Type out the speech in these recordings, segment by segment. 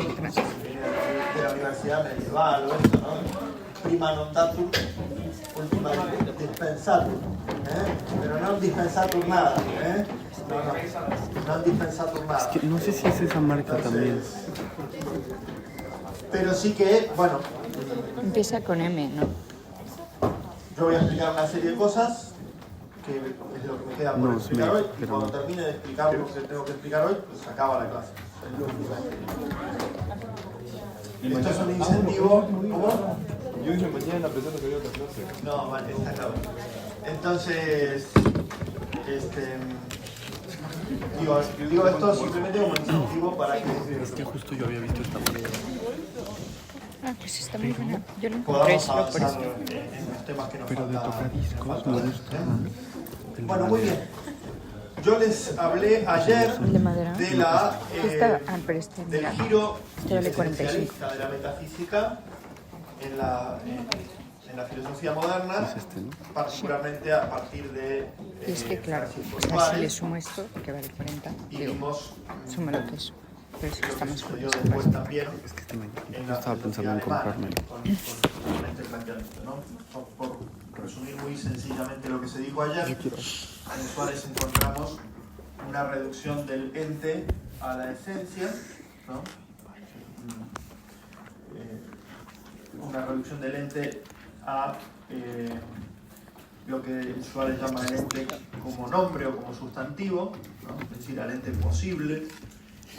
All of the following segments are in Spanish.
de la universidad medieval o esto, ¿no? Prima non datur, última dispensatur, pero no dispensatur nada, no dispensatur nada. Es que no sé si es esa marca. Entonces, también. Pero sí que, bueno. Empieza con M, ¿no? Yo voy a explicar una serie de cosas, que es lo que me queda por explicar hoy, y cuando termine de explicar lo que tengo que explicar hoy, pues acaba la clase. Esto es un incentivo. ¿Cómo? Yo dije mañana pensando que había otra clase. No, vale, está claro. Entonces, digo esto simplemente como incentivo para que... Es que justo yo había visto esta marca. Ah, pues está muy buena. Yo lo encontré podamos solo por avanzar eso. en los temas que nos Pero de tocadiscos me gusta. Bueno, muy bien. Yo les hablé ayer ¿El de madera? de la, pero este, del mira, giro este vale 45. existencialista de la metafísica en la filosofía moderna, Es este, ¿no? particularmente a partir de Y es que, claro, Francisco o sea, si Suárez, le sumo esto, que vale 40, y digo, vimos súmalo que eso. Pero es que lo está que más sucedió curioso. después también Es que este me encanta. en Yo la estaba pensando en filosofía comprármelo. alemana con este planteamiento, ¿no? Por resumir muy sencillamente lo que se dijo ayer, en Suárez encontramos una reducción del ente a la esencia, ¿no? Una reducción del ente a lo que Suárez llama el ente como nombre o como sustantivo, ¿no? Es decir, al ente posible,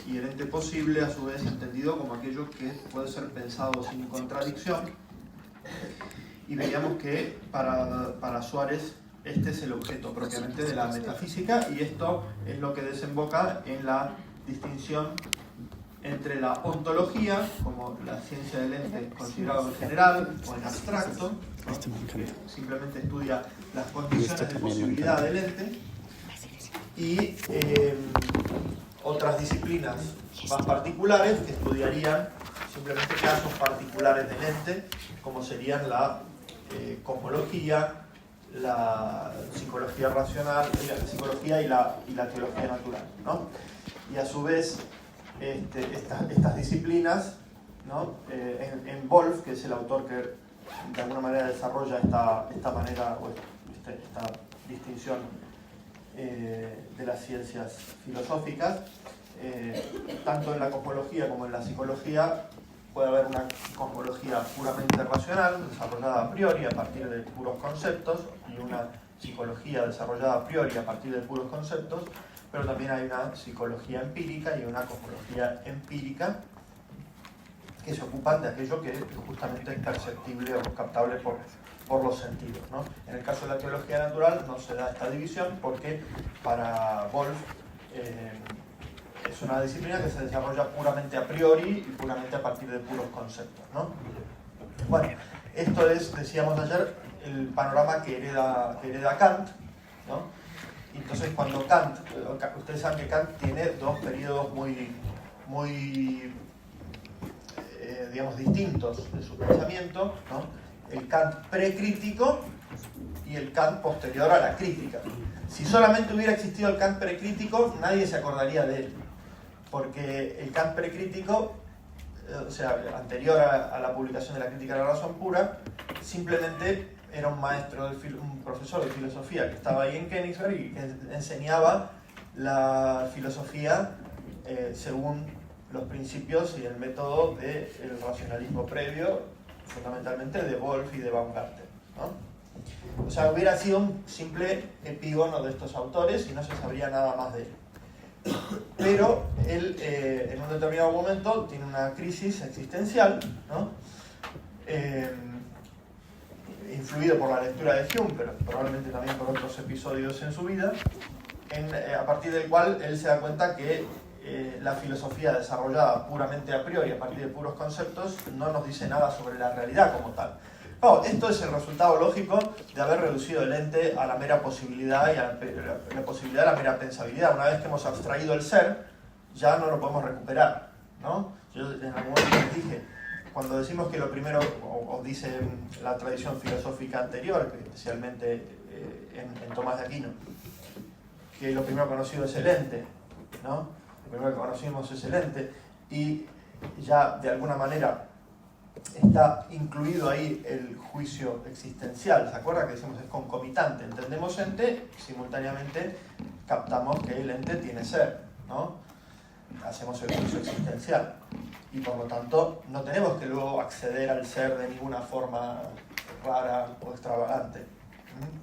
y el ente posible a su vez entendido como aquello que puede ser pensado sin contradicción, y veíamos que para Suárez este es el objeto propiamente de la metafísica, y esto es lo que desemboca en la distinción entre la ontología, como la ciencia del ente considerado en general o en abstracto, ¿no? Este me encanta. Simplemente estudia las condiciones de también me posibilidad encanta. del ente, y otras disciplinas más particulares que estudiarían simplemente casos particulares del ente, como serían la cosmología, la psicología racional, la psicología y la teología natural, ¿no? Y a su vez estas disciplinas, ¿no? En Wolff, que es el autor que de alguna manera desarrolla esta manera o esta distinción de las ciencias filosóficas, tanto en la cosmología como en la psicología puede haber una cosmología puramente racional, desarrollada a priori a partir de puros conceptos, y una psicología desarrollada a priori a partir de puros conceptos, pero también hay una psicología empírica y una cosmología empírica que se ocupan de aquello que justamente es perceptible o captable por los sentidos, ¿no? En el caso de la teología natural no se da esta división porque para Wolff es una disciplina que se desarrolla puramente a priori y puramente a partir de puros conceptos, ¿no? Bueno, esto es, decíamos ayer, el panorama que hereda Kant, ¿no? Entonces cuando Kant, ustedes saben que Kant tiene dos periodos muy digamos, distintos de su pensamiento, ¿no? El Kant precrítico y el Kant posterior a la crítica. Si solamente hubiera existido el Kant precrítico, nadie se acordaría de él, porque el Kant precrítico, o sea, anterior a la publicación de la Crítica de la Razón Pura, simplemente era un maestro, un profesor de filosofía que estaba ahí en Königsberg y que enseñaba la filosofía según los principios y el método del racionalismo previo, fundamentalmente de Wolff y de Baumgarten, ¿no? O sea, hubiera sido un simple epígono de estos autores y no se sabría nada más de él. Pero él, en un determinado momento, tiene una crisis existencial, ¿no? Influido por la lectura de Hume, pero probablemente también por otros episodios en su vida, a partir del cual él se da cuenta que la filosofía desarrollada puramente a priori, a partir de puros conceptos, no nos dice nada sobre la realidad como tal. Claro, esto es el resultado lógico de haber reducido el ente a la mera posibilidad y a la posibilidad de la mera pensabilidad. Una vez que hemos abstraído el ser, ya no lo podemos recuperar, ¿no? Yo en algún momento les dije, cuando decimos que lo primero, o dice la tradición filosófica anterior, especialmente en Tomás de Aquino, que lo primero conocido es el ente, ¿no? Lo primero que conocimos es el ente, y ya de alguna manera está incluido ahí el juicio existencial. ¿Se acuerda que decimos es concomitante? Entendemos ente, simultáneamente captamos que el ente tiene ser, ¿no? Hacemos el juicio existencial. Y por lo tanto no tenemos que luego acceder al ser de ninguna forma rara o extravagante,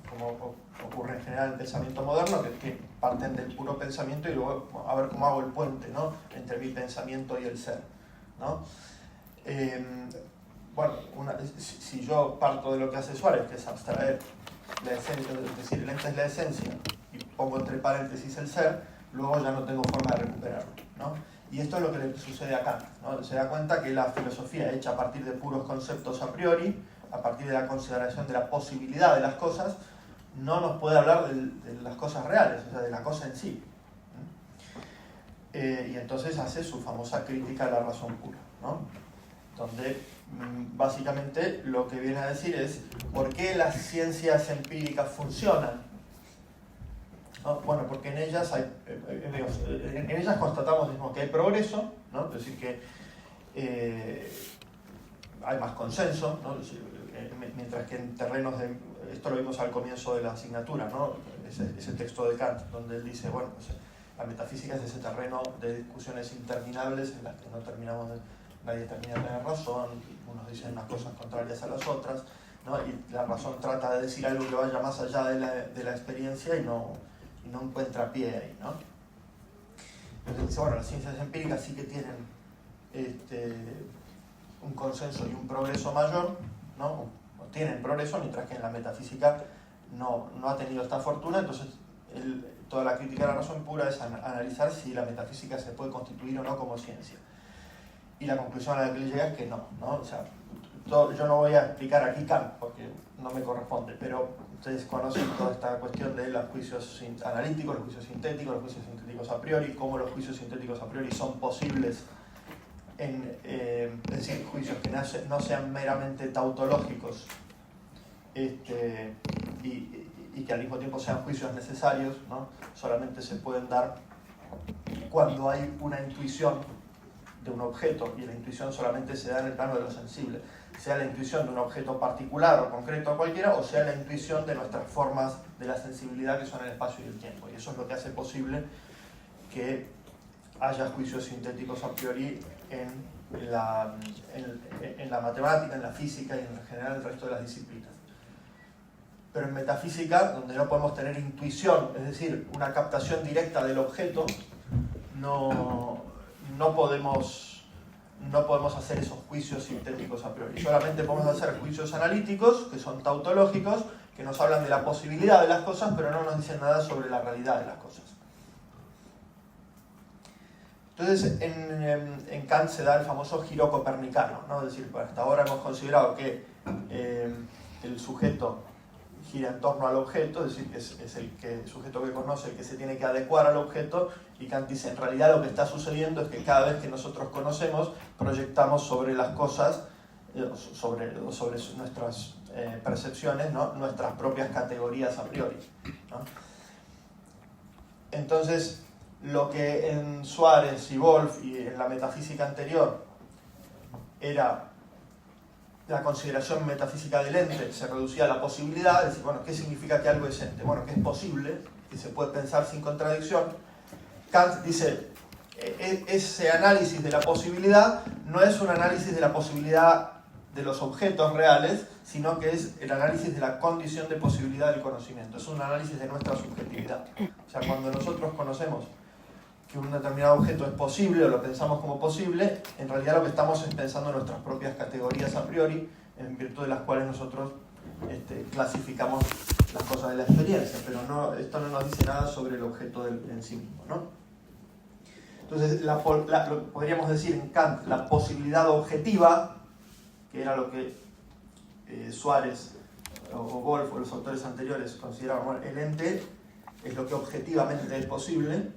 como ocurre en general en el pensamiento moderno, que parten del puro pensamiento y luego a ver cómo hago el puente, ¿no?, entre mi pensamiento y el ser, ¿no? Bueno, si yo parto de lo que hace Suárez, que es abstraer la esencia, es decir, el ente es la esencia, y pongo entre paréntesis el ser, luego ya no tengo forma de recuperarlo, ¿no? Y esto es lo que le sucede a Kant, ¿no? Se da cuenta que la filosofía hecha a partir de puros conceptos a priori, a partir de la consideración de la posibilidad de las cosas, no nos puede hablar de las cosas reales, o sea, de la cosa en sí. Y entonces hace su famosa crítica a la razón pura, ¿no? Donde básicamente lo que viene a decir es ¿por qué las ciencias empíricas funcionan? ¿No? Bueno, porque en ellas constatamos que hay progreso, ¿no? Es decir, que hay más consenso, ¿no? Mientras que en terrenos de... Esto lo vimos al comienzo de la asignatura, ¿no? Ese texto de Kant, donde él dice, bueno, pues, la metafísica es ese terreno de discusiones interminables en las que no terminamos nadie termina de tener razón, unos dicen unas cosas contrarias a las otras, ¿no? Y la razón trata de decir algo que vaya más allá de la experiencia y no encuentra pie ahí, ¿no? Entonces dice, bueno, las ciencias empíricas sí que tienen un consenso y un progreso mayor, ¿no? O tienen progreso, mientras que en la metafísica no ha tenido esta fortuna. Entonces toda la crítica a la razón pura es analizar si la metafísica se puede constituir o no como ciencia. Y la conclusión a la que le llega es que no, ¿no? O sea, yo no voy a explicar aquí Kant porque no me corresponde, pero ustedes conocen toda esta cuestión de los juicios analíticos, los juicios sintéticos a priori, cómo los juicios sintéticos a priori son posibles es decir, juicios que no sean meramente tautológicos y que al mismo tiempo sean juicios necesarios, ¿no? Solamente se pueden dar cuando hay una intuición de un objeto, y la intuición solamente se da en el plano de lo sensible, sea la intuición de un objeto particular o concreto o cualquiera, o sea la intuición de nuestras formas de la sensibilidad que son el espacio y el tiempo. Y eso es lo que hace posible que haya juicios sintéticos a priori en la matemática, en la física y en general el resto de las disciplinas. Pero en metafísica, donde no podemos tener intuición, es decir, una captación directa del objeto, no podemos hacer esos juicios sintéticos a priori. Solamente podemos hacer juicios analíticos, que son tautológicos, que nos hablan de la posibilidad de las cosas, pero no nos dicen nada sobre la realidad de las cosas. Entonces, en Kant se da el famoso giro copernicano, ¿no? Es decir, hasta ahora hemos considerado que el sujeto gira en torno al objeto, es decir, que es el sujeto que conoce, el que se tiene que adecuar al objeto, y Kant dice, en realidad lo que está sucediendo es que cada vez que nosotros conocemos, proyectamos sobre las cosas, sobre nuestras percepciones, ¿no? Nuestras propias categorías a priori, ¿no? Entonces, lo que en Suárez y Wolff y en la metafísica anterior era la consideración metafísica del ente, se reducía a la posibilidad, es decir, bueno, ¿qué significa que algo es ente? Bueno, que es posible, que se puede pensar sin contradicción. Kant dice, ese análisis de la posibilidad no es un análisis de la posibilidad de los objetos reales, sino que es el análisis de la condición de posibilidad del conocimiento, es un análisis de nuestra subjetividad. O sea, cuando nosotros conocemos que un determinado objeto es posible o lo pensamos como posible, en realidad lo que estamos es pensando en nuestras propias categorías a priori, en virtud de las cuales nosotros clasificamos las cosas de la experiencia, pero esto no nos dice nada sobre el objeto en sí mismo, ¿no? Entonces, podríamos decir en Kant, la posibilidad objetiva, que era lo que Suárez o Wolff o los autores anteriores consideraban, bueno, el ente es lo que objetivamente es posible.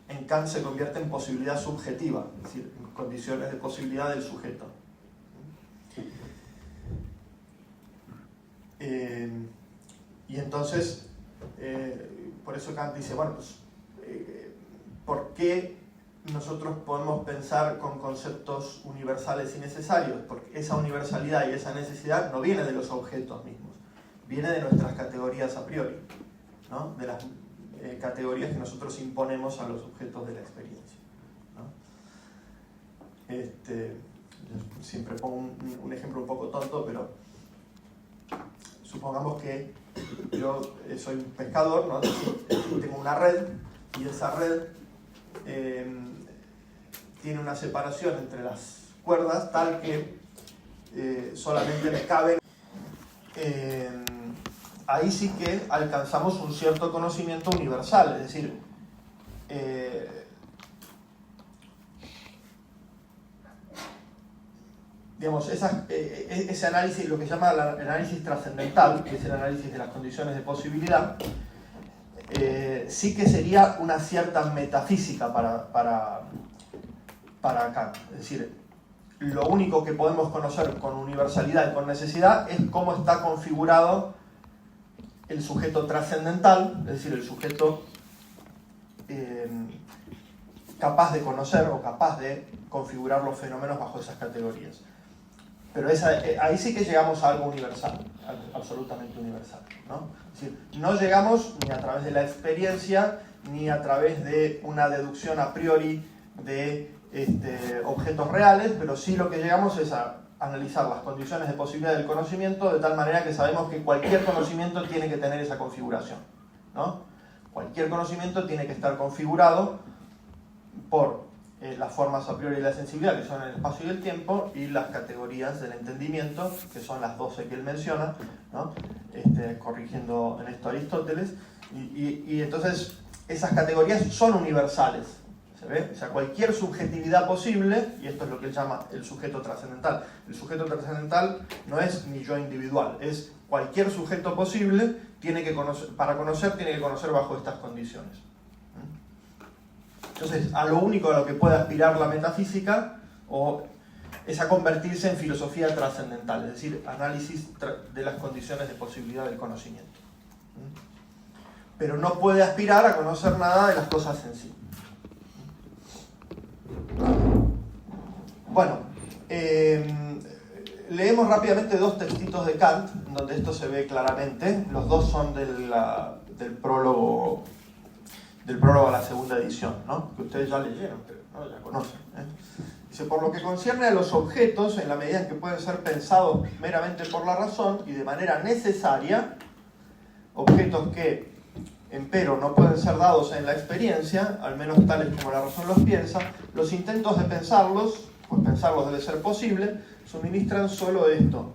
En Kant se convierte en posibilidad subjetiva, es decir, en condiciones de posibilidad del sujeto. Y entonces, por eso Kant dice, bueno, pues, ¿por qué nosotros podemos pensar con conceptos universales y necesarios, porque esa universalidad y esa necesidad no viene de los objetos mismos, viene de nuestras categorías a priori, ¿no? De las categorías que nosotros imponemos a los objetos de la experiencia, ¿no? Yo siempre pongo un ejemplo un poco tonto, pero supongamos que yo soy un pescador, ¿no? Tengo una red y esa red tiene una separación entre las cuerdas tal que solamente me cabe. Ahí sí que alcanzamos un cierto conocimiento universal, es decir, digamos, ese análisis, lo que se llama el análisis trascendental, que es el análisis de las condiciones de posibilidad, sí que sería una cierta metafísica para Kant. Es decir, lo único que podemos conocer con universalidad y con necesidad es cómo está configurado el sujeto trascendental, es decir, el sujeto capaz de conocer o capaz de configurar los fenómenos bajo esas categorías. Pero ahí sí que llegamos a algo universal, absolutamente universal, ¿no? Es decir, no llegamos ni a través de la experiencia, ni a través de una deducción a priori de objetos reales, pero sí lo que llegamos es a analizar las condiciones de posibilidad del conocimiento de tal manera que sabemos que cualquier conocimiento tiene que tener esa configuración, ¿no? Cualquier conocimiento tiene que estar configurado por las formas a priori de la sensibilidad, que son el espacio y el tiempo, y las categorías del entendimiento, que son las 12 que él menciona, ¿no? Corrigiendo en esto a Aristóteles, y entonces esas categorías son universales, ¿se ve? O sea, cualquier subjetividad posible, y esto es lo que él llama el sujeto trascendental. El sujeto trascendental no es mi yo individual, es cualquier sujeto posible, para conocer tiene que conocer bajo estas condiciones. Entonces, a lo único a lo que puede aspirar la metafísica es a convertirse en filosofía trascendental, es decir, análisis de las condiciones de posibilidad del conocimiento. Pero no puede aspirar a conocer nada de las cosas en sí. Bueno, leemos rápidamente dos textitos de Kant, donde esto se ve claramente. Los dos son del prólogo a la segunda edición, ¿no? Que ustedes ya leyeron, pero no ya conocen, ¿eh? Dice, por lo que concierne a los objetos, en la medida en que pueden ser pensados meramente por la razón y de manera necesaria, objetos que, empero, no pueden ser dados en la experiencia, al menos tales como la razón los piensa, los intentos de pensarlos, pues pensarlos debe ser posible, suministran solo esto,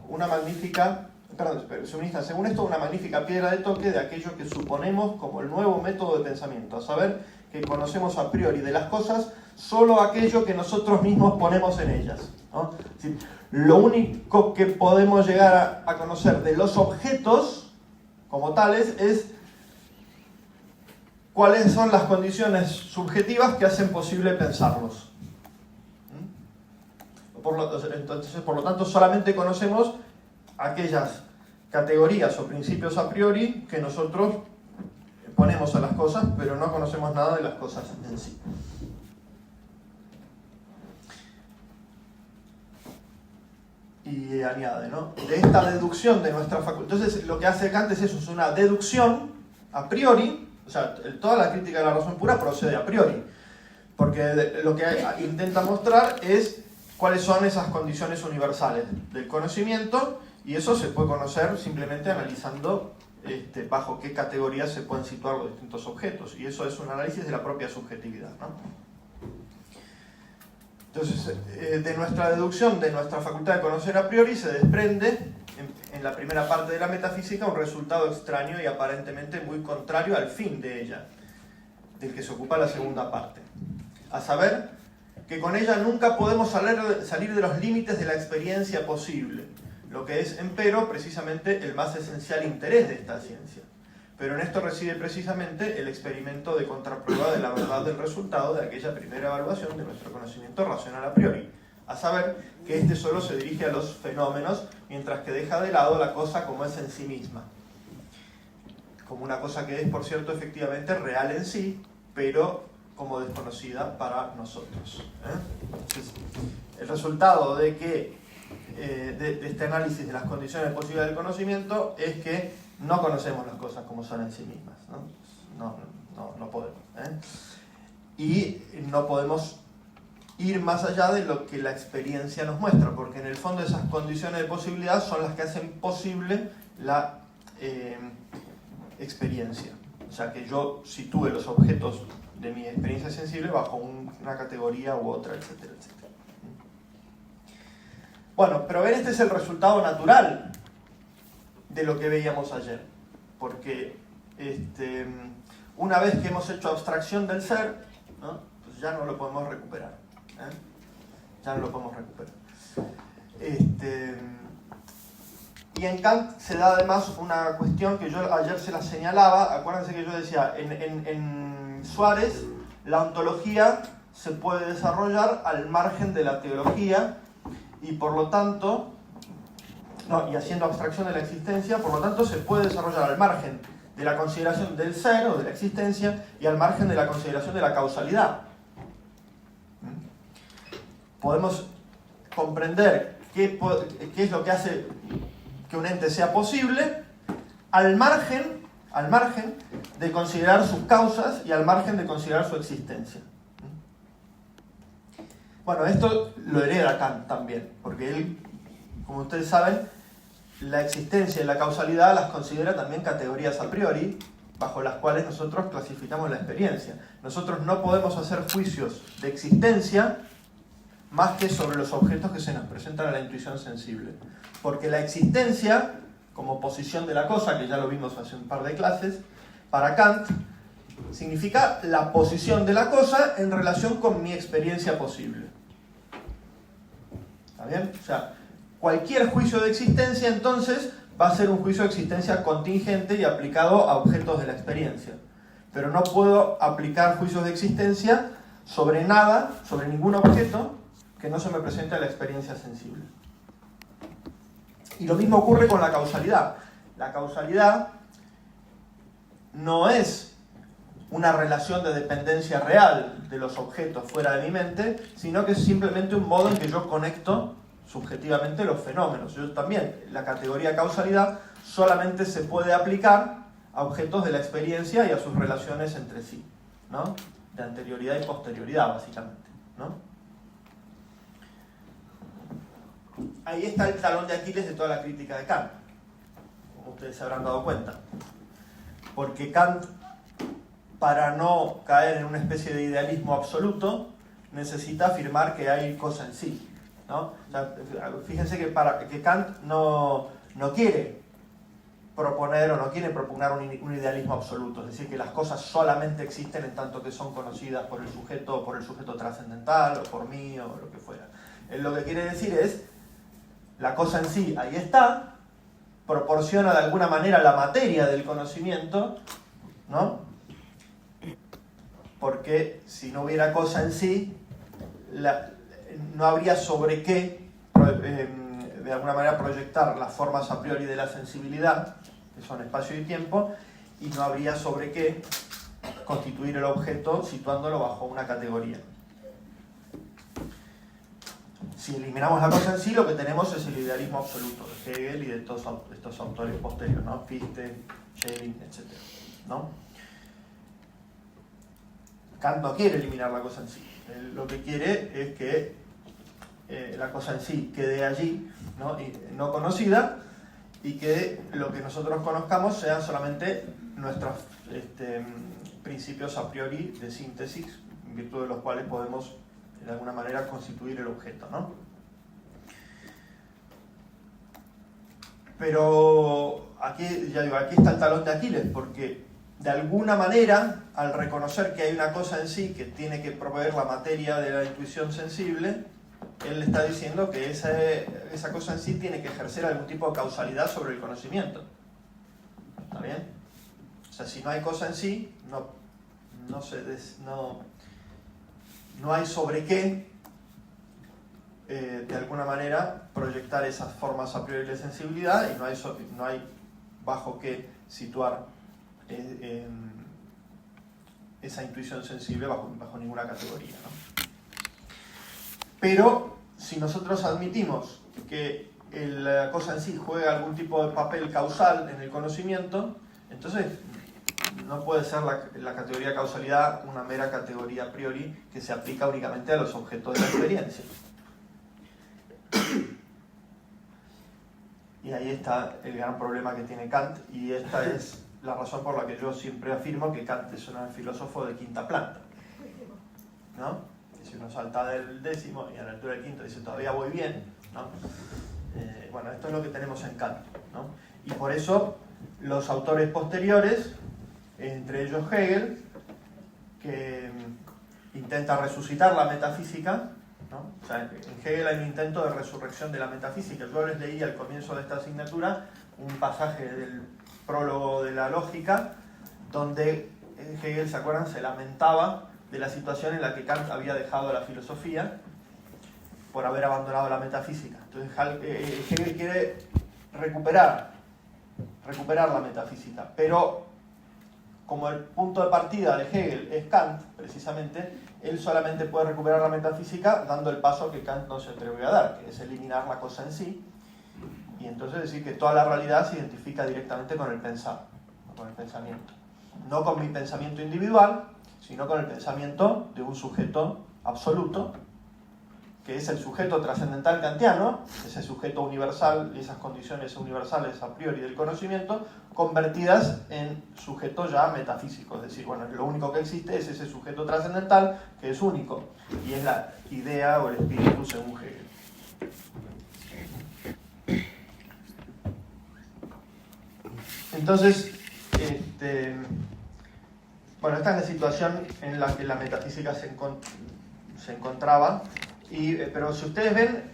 suministran según esto una magnífica piedra de toque de aquello que suponemos como el nuevo método de pensamiento, a saber que conocemos a priori de las cosas solo aquello que nosotros mismos ponemos en ellas, ¿no? Es decir, lo único que podemos llegar a conocer de los objetos como tales es cuáles son las condiciones subjetivas que hacen posible pensarlos. Entonces, por lo tanto, solamente conocemos aquellas categorías o principios a priori que nosotros ponemos a las cosas, pero no conocemos nada de las cosas en sí. Y añade, ¿no? De esta deducción de nuestra facultad. Entonces, lo que hace Kant es eso, es una deducción a priori, o sea, toda la crítica de la razón pura procede a priori, porque lo que intenta mostrar es cuáles son esas condiciones universales del conocimiento, y eso se puede conocer simplemente analizando bajo qué categorías se pueden situar los distintos objetos, y eso es un análisis de la propia subjetividad, ¿no? Entonces, de nuestra deducción, de nuestra facultad de conocer a priori, se desprende, en la primera parte de la metafísica, un resultado extraño y aparentemente muy contrario al fin de ella, del que se ocupa la segunda parte, a saber, que con ella nunca podemos salir de los límites de la experiencia posible, lo que es, empero, precisamente el más esencial interés de esta ciencia. Pero en esto reside precisamente el experimento de contraprueba de la verdad del resultado de aquella primera evaluación de nuestro conocimiento racional a priori, a saber que este solo se dirige a los fenómenos, mientras que deja de lado la cosa como es en sí misma, como una cosa que es, por cierto, efectivamente real en sí, pero como desconocida para nosotros. Entonces, el resultado de que de este análisis de las condiciones de posibilidad del conocimiento es que no conocemos las cosas como son en sí mismas, no podemos, y no podemos ir más allá de lo que la experiencia nos muestra, porque en el fondo esas condiciones de posibilidad son las que hacen posible la experiencia. O sea, que yo sitúe los objetos de mi experiencia sensible bajo una categoría u otra, etcétera, etcétera. Bueno, pero este es el resultado natural de lo que veíamos ayer, porque una vez que hemos hecho abstracción del ser, ¿no? Pues ya no lo podemos recuperar, ya no lo podemos recuperar. Y en Kant se da además una cuestión que yo ayer se la señalaba. Acuérdense que yo decía, en Suárez la ontología se puede desarrollar al margen de la teología, y por lo tanto, y haciendo abstracción de la existencia, por lo tanto se puede desarrollar al margen de la consideración del ser o de la existencia y al margen de la consideración de la causalidad. Podemos comprender qué es lo que hace que un ente sea posible al margen de considerar sus causas y al margen de considerar su existencia. Bueno, esto lo hereda Kant también, porque él, como ustedes saben, la existencia y la causalidad las considera también categorías a priori, bajo las cuales nosotros clasificamos la experiencia. Nosotros no podemos hacer juicios de existencia más que sobre los objetos que se nos presentan a la intuición sensible. Porque la existencia, como posición de la cosa, que ya lo vimos hace un par de clases, para Kant significa la posición de la cosa en relación con mi experiencia posible. ¿Está bien? O sea, cualquier juicio de existencia entonces va a ser un juicio de existencia contingente y aplicado a objetos de la experiencia. Pero no puedo aplicar juicios de existencia sobre nada, sobre ningún objeto que no se me presente a la experiencia sensible. Y lo mismo ocurre con la causalidad. La causalidad no es una relación de dependencia real de los objetos fuera de mi mente, sino que es simplemente un modo en que yo conecto subjetivamente los fenómenos. Yo también, la categoría causalidad solamente se puede aplicar a objetos de la experiencia y a sus relaciones entre sí, ¿no? De anterioridad y posterioridad, básicamente, ¿no? Ahí está el talón de Aquiles de toda la crítica de Kant, como ustedes se habrán dado cuenta. Porque Kant, para no caer en una especie de idealismo absoluto, necesita afirmar que hay cosa en sí, ¿no? O sea, fíjense que Kant no quiere proponer o no quiere propugnar un idealismo absoluto, es decir, que las cosas solamente existen en tanto que son conocidas por el sujeto o por el sujeto trascendental o por mí o lo que fuera. Él lo que quiere decir es, la cosa en sí ahí está, proporciona de alguna manera la materia del conocimiento, ¿no? Porque si no hubiera cosa en sí, no habría sobre qué, de alguna manera, proyectar las formas a priori de la sensibilidad, que son espacio y tiempo, y no habría sobre qué constituir el objeto situándolo bajo una categoría. Si eliminamos la cosa en sí, lo que tenemos es el idealismo absoluto de Hegel y de todos estos autores posteriores, ¿no? Fichte, Schelling, etc., ¿no? Kant no quiere eliminar la cosa en sí. Él lo que quiere es que la cosa en sí quede allí, ¿no? Y no conocida, y que lo que nosotros conozcamos sean solamente nuestros principios a priori de síntesis, en virtud de los cuales podemos de alguna manera constituir el objeto, ¿no? Pero aquí, ya digo, aquí está el talón de Aquiles, porque de alguna manera, al reconocer que hay una cosa en sí que tiene que proveer la materia de la intuición sensible, él le está diciendo que esa cosa en sí tiene que ejercer algún tipo de causalidad sobre el conocimiento. ¿Está bien? O sea, si no hay cosa en sí, no hay sobre qué, de alguna manera, proyectar esas formas a priori de sensibilidad, y no hay bajo qué situar esa intuición sensible bajo ninguna categoría, ¿no? Pero si nosotros admitimos que la cosa en sí juega algún tipo de papel causal en el conocimiento, entonces no puede ser la categoría de causalidad una mera categoría a priori que se aplica únicamente a los objetos de la experiencia. Y ahí está el gran problema que tiene Kant, y esta es la razón por la que yo siempre afirmo que Kant es un filósofo de quinta planta, ¿no? Que si uno salta del décimo y a la altura del quinto dice todavía voy bien, ¿no? Bueno, esto es lo que tenemos en Kant, ¿no? Y por eso los autores posteriores, entre ellos Hegel, que intenta resucitar la metafísica, ¿no? O sea, en Hegel hay un intento de resurrección de la metafísica. Yo les leí al comienzo de esta asignatura un pasaje del prólogo de la lógica, donde Hegel, ¿se acuerdan?, se lamentaba de la situación en la que Kant había dejado la filosofía por haber abandonado la metafísica. Entonces Hegel quiere recuperar la metafísica, pero como el punto de partida de Hegel es Kant, precisamente, él solamente puede recuperar la metafísica dando el paso que Kant no se atrevió a dar, que es eliminar la cosa en sí, y entonces decir que toda la realidad se identifica directamente con el pensar, con el pensamiento. No con mi pensamiento individual, sino con el pensamiento de un sujeto absoluto, que es el sujeto trascendental kantiano, ese sujeto universal y esas condiciones universales a priori del conocimiento, convertidas en sujeto ya metafísico. Es decir, bueno, lo único que existe es ese sujeto trascendental que es único, y es la idea o el espíritu según Hegel. Entonces, bueno, esta es la situación en la que la metafísica se encontraba. Pero si ustedes ven,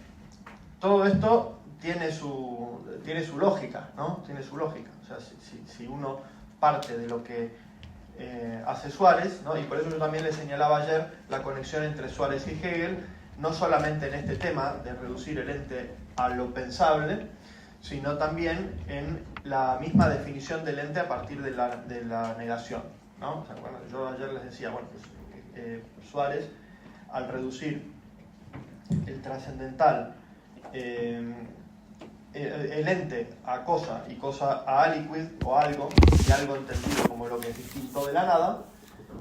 todo esto tiene su lógica, ¿no? Tiene su lógica. O sea, si uno parte de lo que hace Suárez, ¿no? Y por eso yo también le señalaba ayer la conexión entre Suárez y Hegel, no solamente en este tema de reducir el ente a lo pensable, sino también en la misma definición del ente a partir de la negación, ¿no? O sea, bueno, yo ayer les decía, bueno, pues, Suárez, al reducir el trascendental, el ente a cosa y cosa a aliquid o algo, y algo entendido como lo que es distinto de la nada,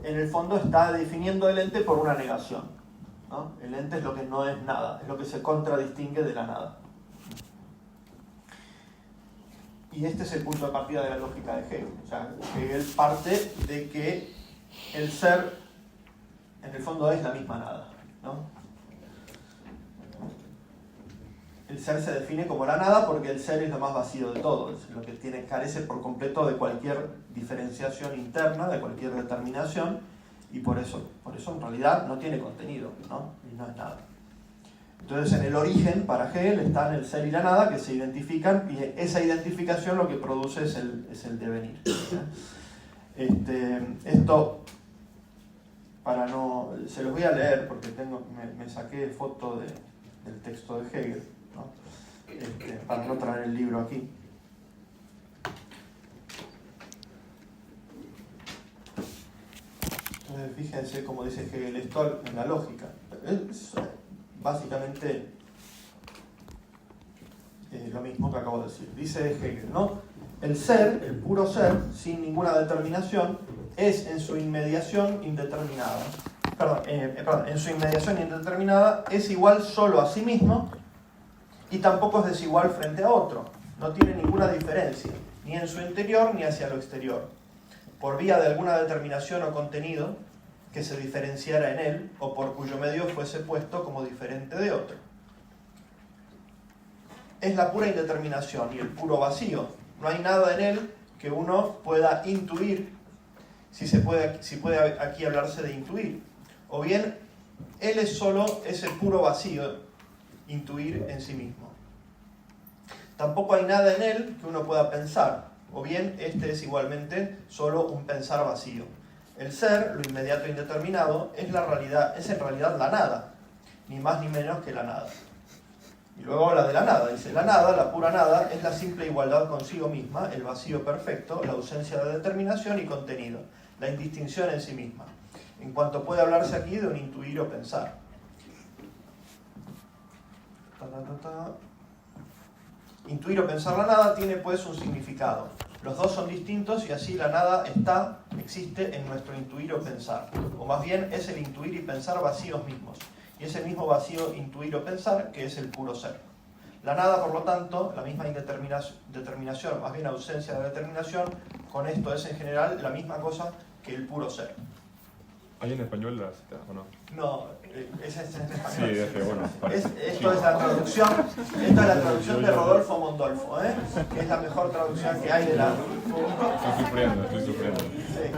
en el fondo está definiendo el ente por una negación, ¿no? El ente es lo que no es nada, es lo que se contradistingue de la nada. Y este es el punto de partida de la lógica de Hegel. O sea, Hegel parte de que el ser en el fondo es la misma nada, ¿no? El ser se define como la nada porque el ser es lo más vacío de todo, es lo que carece por completo de cualquier diferenciación interna, de cualquier determinación, y por eso en realidad no tiene contenido, ¿no? Y no es nada. Entonces en el origen para Hegel están el ser y la nada que se identifican, y esa identificación lo que produce es el devenir. Esto, para no, se los voy a leer porque me saqué foto del texto de Hegel, ¿no? Para no traer el libro aquí. Entonces fíjense cómo dice Hegel esto en la lógica. Es básicamente lo mismo que acabo de decir. Dice Hegel, ¿no? El ser, el puro ser, sin ninguna determinación, es en su inmediación indeterminada. En su inmediación indeterminada es igual solo a sí mismo y tampoco es desigual frente a otro. No tiene ninguna diferencia, ni en su interior ni hacia lo exterior, por vía de alguna determinación o contenido que se diferenciara en él o por cuyo medio fuese puesto como diferente de otro. Es la pura indeterminación y el puro vacío. No hay nada en él que uno pueda intuir, si puede aquí hablarse de intuir. O bien, él es solo ese puro vacío, intuir en sí mismo. Tampoco hay nada en él que uno pueda pensar, o bien este es igualmente solo un pensar vacío. El ser, lo inmediato e indeterminado, es en realidad la nada, ni más ni menos que la nada. Y luego habla de la nada, dice, la nada, la pura nada, es la simple igualdad consigo misma, el vacío perfecto, la ausencia de determinación y contenido, la indistinción en sí misma. en cuanto puede hablarse aquí de un intuir o pensar. Intuir o pensar la nada tiene pues un significado. Los dos son distintos y así la nada existe en nuestro intuir o pensar. O más bien es el intuir y pensar vacíos mismos. Y es el mismo vacío intuir o pensar que es el puro ser. La nada, por lo tanto, la misma determinación, más bien ausencia de determinación, con esto es en general la misma cosa que el puro ser. ¿Hay en español la cita o no? No, esa es en español. Sí, es que bueno. Esto es la traducción, esta es la traducción de Rodolfo Mondolfo, que es la mejor traducción que hay de la... Estoy sufriendo. Sí.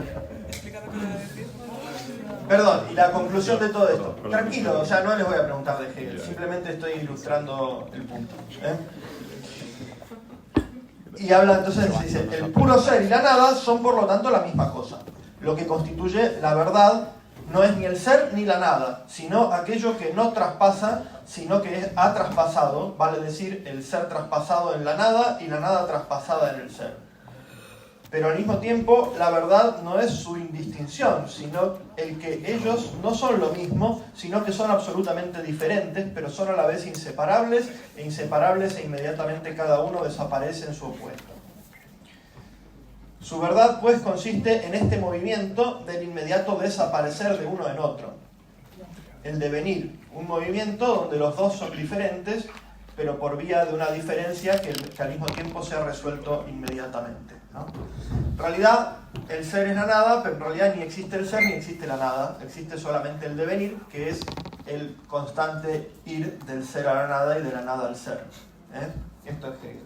Perdón, y la conclusión de todo esto. Tranquilo, o sea, no les voy a preguntar de Hegel, simplemente estoy ilustrando el punto. Y habla entonces, dice, el puro ser y la nada son por lo tanto la misma cosa. Lo que constituye la verdad no es ni el ser ni la nada, sino aquello que no traspasa, sino que ha traspasado, vale decir, el ser traspasado en la nada y la nada traspasada en el ser. Pero al mismo tiempo, la verdad no es su indistinción, sino el que ellos no son lo mismo, sino que son absolutamente diferentes, pero son a la vez inseparables, e inmediatamente cada uno desaparece en su opuesto. Su verdad, pues, consiste en este movimiento del inmediato desaparecer de uno en otro. El devenir, un movimiento donde los dos son diferentes, pero por vía de una diferencia que al mismo tiempo se ha resuelto inmediatamente, ¿no? En realidad, el ser es la nada, pero en realidad ni existe el ser ni existe la nada. Existe solamente el devenir, que es el constante ir del ser a la nada y de la nada al ser. Esto es Hegel.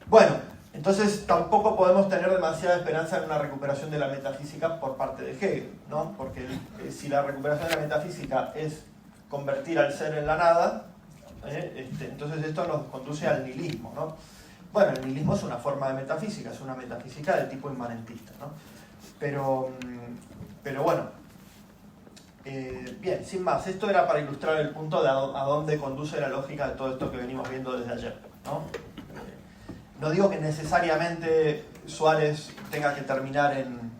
Bueno, entonces tampoco podemos tener demasiada esperanza en una recuperación de la metafísica por parte de Hegel, ¿no? Porque si la recuperación de la metafísica es convertir al ser en la nada, entonces esto nos conduce al nihilismo, ¿no? Bueno, el nihilismo es una forma de metafísica, es una metafísica de tipo inmanentista, ¿no? Pero bueno, bien, sin más, esto era para ilustrar el punto de a dónde conduce la lógica de todo esto que venimos viendo desde ayer, ¿no? No digo que necesariamente Suárez tenga que terminar en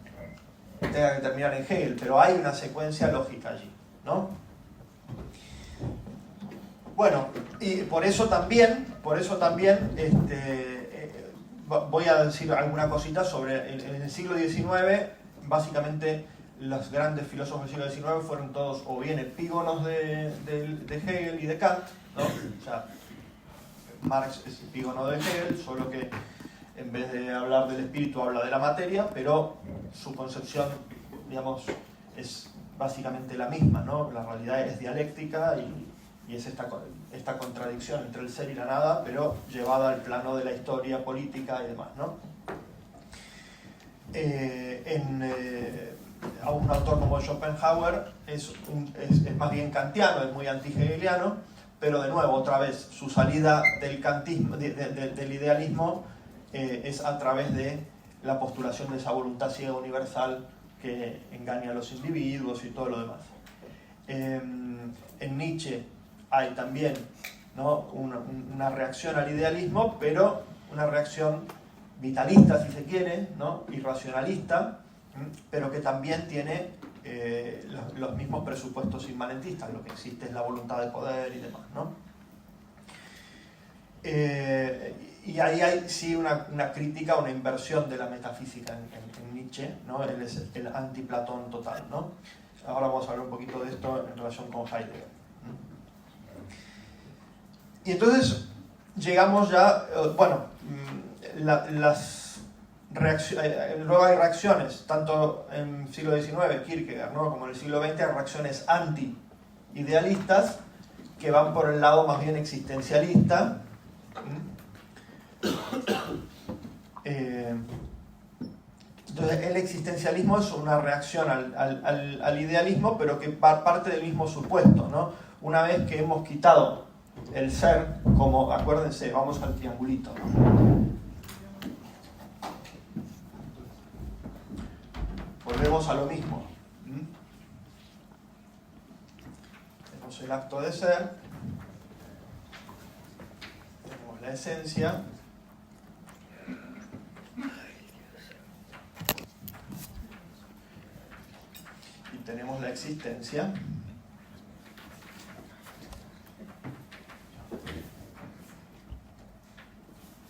Hegel, pero hay una secuencia lógica allí, ¿no? Bueno, y por eso también voy a decir alguna cosita sobre en el siglo XIX. Básicamente los grandes filósofos del siglo XIX fueron todos o bien epígonos de Hegel y de Kant, ¿no? O sea, Marx es epígono de Hegel, solo que en vez de hablar del espíritu habla de la materia, pero su concepción, digamos, es básicamente la misma, ¿no? La realidad es dialéctica y es esta contradicción entre el ser y la nada, pero llevada al plano de la historia política y demás, ¿no? A un autor como Schopenhauer es más bien kantiano, es muy anti-hegeliano, pero de nuevo, otra vez, su salida del kantismo, del idealismo, es a través de la postulación de esa voluntad ciega universal que engaña a los individuos y todo lo demás. En Nietzsche hay también, ¿no?, una reacción al idealismo, pero una reacción vitalista, si se quiere, ¿no?, irracionalista, pero que también tiene los mismos presupuestos inmanentistas. Lo que existe es la voluntad de poder y demás, ¿no? Y ahí hay sí una crítica, una inversión de la metafísica en Nietzsche, ¿no? Él es el anti-Platón total, ¿no? Ahora vamos a hablar un poquito de esto en relación con Heidegger. Y entonces llegamos ya, bueno, luego hay reacciones, tanto en el siglo XIX, Kierkegaard, ¿no?, como en el siglo XX, hay reacciones anti-idealistas que van por el lado más bien existencialista. Entonces el existencialismo es una reacción al idealismo, pero que parte del mismo supuesto, ¿no? Una vez que hemos quitado el ser, como, acuérdense, vamos al triangulito, ¿no? Volvemos a lo mismo. Tenemos el acto de ser, tenemos la esencia, tenemos la existencia.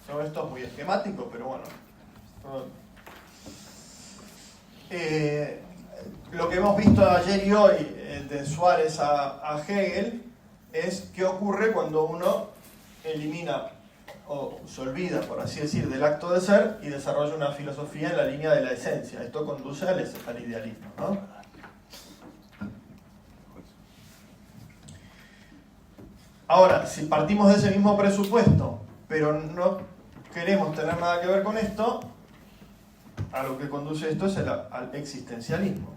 Todo esto es muy esquemático, pero bueno. Lo que hemos visto ayer y hoy de Suárez a Hegel es qué ocurre cuando uno elimina o se olvida, por así decir, del acto de ser y desarrolla una filosofía en la línea de la esencia. Esto conduce al idealismo, ¿no? Ahora, si partimos de ese mismo presupuesto, pero no queremos tener nada que ver con esto, a lo que conduce esto es al existencialismo.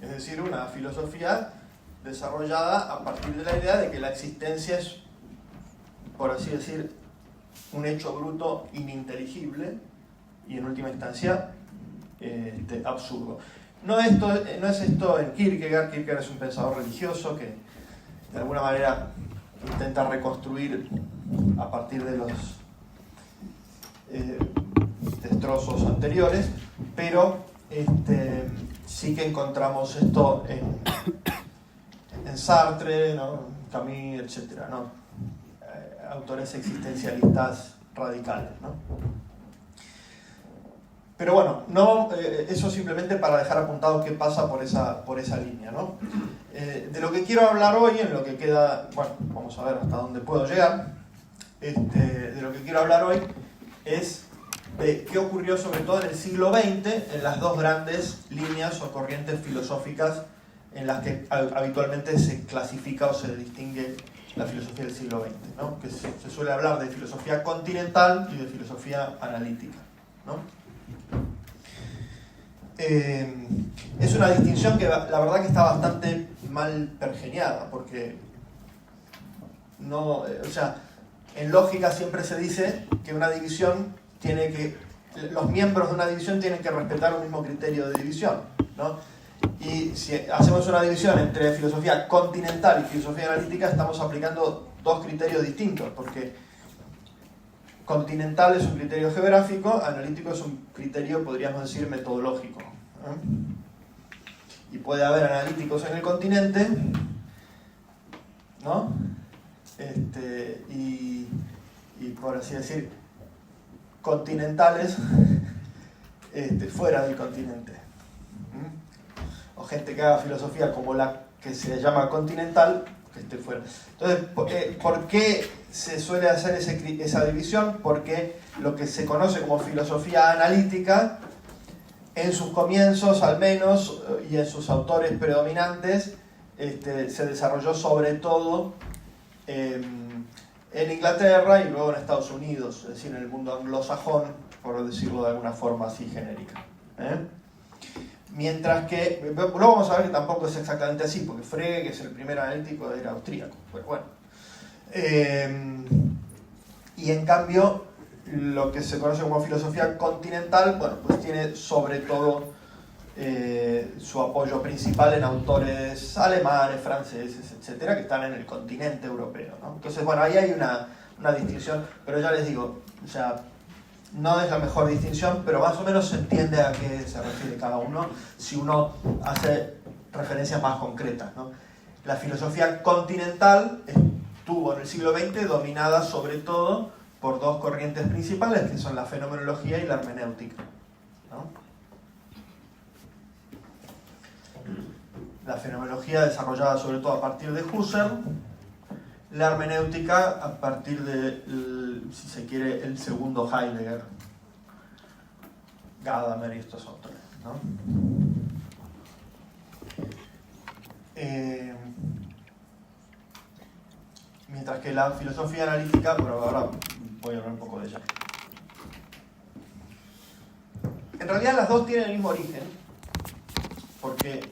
Es decir, una filosofía desarrollada a partir de la idea de que la existencia es, por así decir, un hecho bruto ininteligible y en última instancia absurdo. No es esto en Kierkegaard. Kierkegaard es un pensador religioso que de alguna manera intenta reconstruir a partir de los destrozos anteriores, pero sí que encontramos esto en Sartre, ¿no? Camus, etc., ¿no? Autores existencialistas radicales, ¿no? Pero bueno, no, eso simplemente para dejar apuntado qué pasa por esa línea, ¿no? De lo que quiero hablar hoy, en lo que queda, bueno, vamos a ver hasta dónde puedo llegar, de lo que quiero hablar hoy es de qué ocurrió sobre todo en el siglo XX en las dos grandes líneas o corrientes filosóficas en las que habitualmente se clasifica o se distingue la filosofía del siglo XX, ¿no? Que se suele hablar de filosofía continental y de filosofía analítica, ¿no? Es una distinción que la verdad que está bastante mal pergeñada, porque no, o sea, en lógica siempre se dice que una división los miembros de una división tienen que respetar un mismo criterio de división, ¿no? Y si hacemos una división entre filosofía continental y filosofía analítica, estamos aplicando dos criterios distintos, porque continental es un criterio geográfico, analítico es un criterio, podríamos decir, metodológico, ¿eh? Y puede haber analíticos en el continente, ¿no? Y por así decir, continentales fuera del continente. O gente que haga filosofía como la que se llama continental, que esté fuera. Entonces, ¿por qué se suele hacer esa división? Porque lo que se conoce como filosofía analítica, en sus comienzos al menos, y en sus autores predominantes, se desarrolló sobre todo en Inglaterra y luego en Estados Unidos, es decir, en el mundo anglosajón, por decirlo de alguna forma así genérica, ¿eh? Mientras que, luego vamos a ver que tampoco es exactamente así, porque Frege, que es el primer analítico, era austríaco, pero bueno. Y en cambio, lo que se conoce como filosofía continental, bueno, pues tiene sobre todo su apoyo principal en autores alemanes, franceses, etcétera, que están en el continente europeo, ¿no? Entonces, bueno, ahí hay una distinción, pero ya les digo, o sea, no es la mejor distinción, pero más o menos se entiende a qué se refiere cada uno si uno hace referencias más concretas, ¿no? La filosofía continental estuvo en el siglo XX dominada sobre todo por dos corrientes principales, que son la fenomenología y la hermenéutica, ¿no? La fenomenología desarrollada sobre todo a partir de Husserl, la hermenéutica a partir de, si se quiere, el segundo Heidegger, Gadamer y estos autores, ¿no? Mientras que la filosofía analítica, pero ahora voy a hablar un poco de ella. En realidad las dos tienen el mismo origen, porque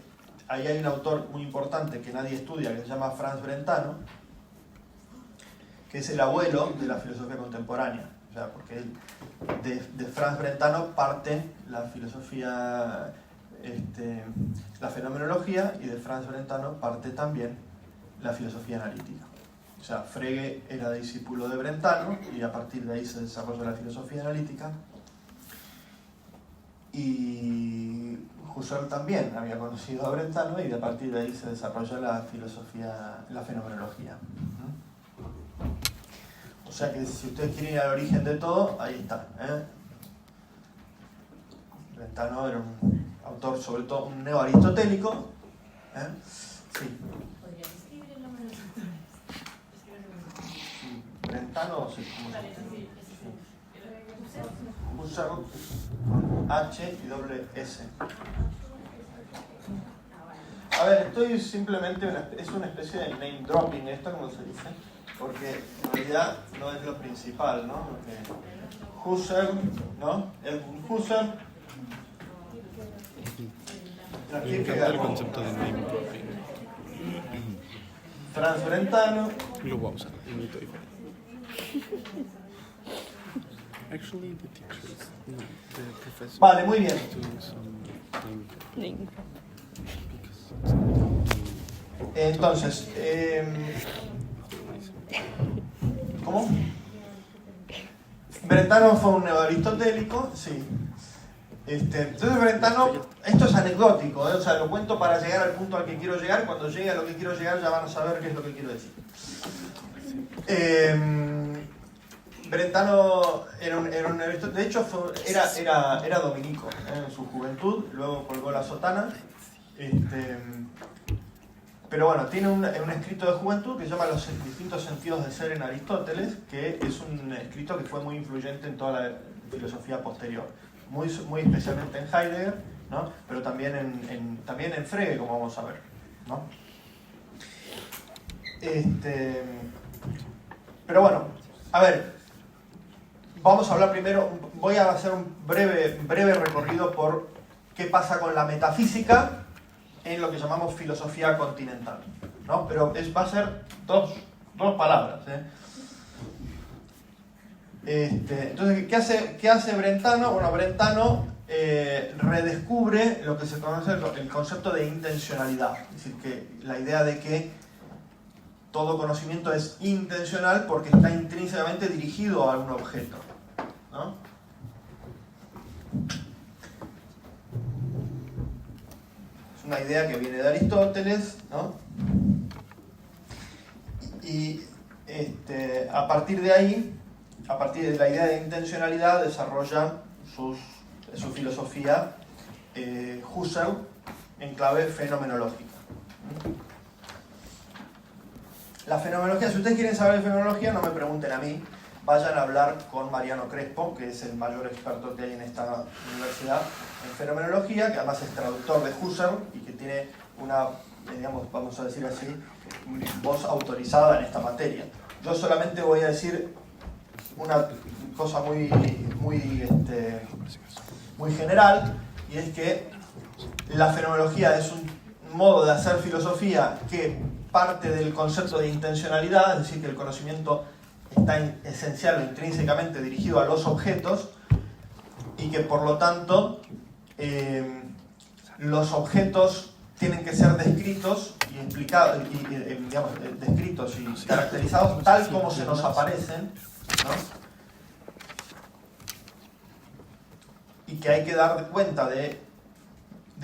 ahí hay un autor muy importante que nadie estudia, que se llama Franz Brentano, que es el abuelo de la filosofía contemporánea. O sea, porque de Franz Brentano parte la filosofía, la fenomenología, y de Franz Brentano parte también la filosofía analítica. O sea, Frege era discípulo de Brentano y a partir de ahí se desarrolla la filosofía analítica. y Husserl también había conocido a Brentano y a partir de ahí se desarrolla la filosofía, la fenomenología. O sea que si ustedes quieren ir al origen de todo, ahí está. Brentano era un autor sobre todo un neoaristotélico. Sí. ¿Podrías escribir el nombre de los autores? Brentano, sí, ¿cómo se llama? Sí. Husserl, H y doble S. A ver, estoy simplemente, es una especie de name dropping esto, como se dice, porque en realidad no es lo principal, ¿no? Porque Husserl, ¿no? Edmund Husserl. Me encanta el concepto de name dropping. Franz Brentano. Lo voy a usar en mi TOEFL. Actually, the teachers, no, the professor. Vale, muy bien. Doing some name Entonces, ¿cómo? Brentano fue un neoaristotélico, sí. Entonces Brentano, esto es anecdótico, o sea, lo cuento para llegar al punto al que quiero llegar. Cuando llegue a lo que quiero llegar ya van a saber qué es lo que quiero decir. Brentano era un neoaristotélico, de hecho era dominico en su juventud, luego colgó la sotana. Pero bueno, tiene un escrito de juventud que se llama Los distintos sentidos de ser en Aristóteles, que es un escrito que fue muy influyente en toda la filosofía posterior, muy especialmente en Heidegger, ¿no? Pero también también en Frege, como vamos a ver, ¿no? Pero bueno, a ver, vamos a hablar primero, voy a hacer un breve recorrido por qué pasa con la metafísica en lo que llamamos filosofía continental, ¿no? Pero va a ser dos palabras, Entonces, ¿qué hace Brentano? Bueno, Brentano redescubre lo que se conoce el concepto de intencionalidad, es decir, que la idea de que todo conocimiento es intencional porque está intrínsecamente dirigido a un objeto, ¿no? Una idea que viene de Aristóteles, ¿no? Y a partir de ahí, a partir de la idea de intencionalidad, desarrolla su filosofía Husserl en clave fenomenológica. La fenomenología, si ustedes quieren saber de fenomenología, no me pregunten a mí, vayan a hablar con Mariano Crespo, que es el mayor experto que hay en esta universidad en fenomenología, que además es traductor de Husserl y que tiene una, digamos, vamos a decir así, voz autorizada en esta materia. Yo solamente voy a decir una cosa muy general, y es que la fenomenología es un modo de hacer filosofía que parte del concepto de intencionalidad, es decir, que el conocimiento está esencial o intrínsecamente dirigido a los objetos y que por lo tanto los objetos tienen que ser descritos y explicados, digamos, descritos y caracterizados tal como se nos aparecen, ¿no? Y que hay que dar cuenta de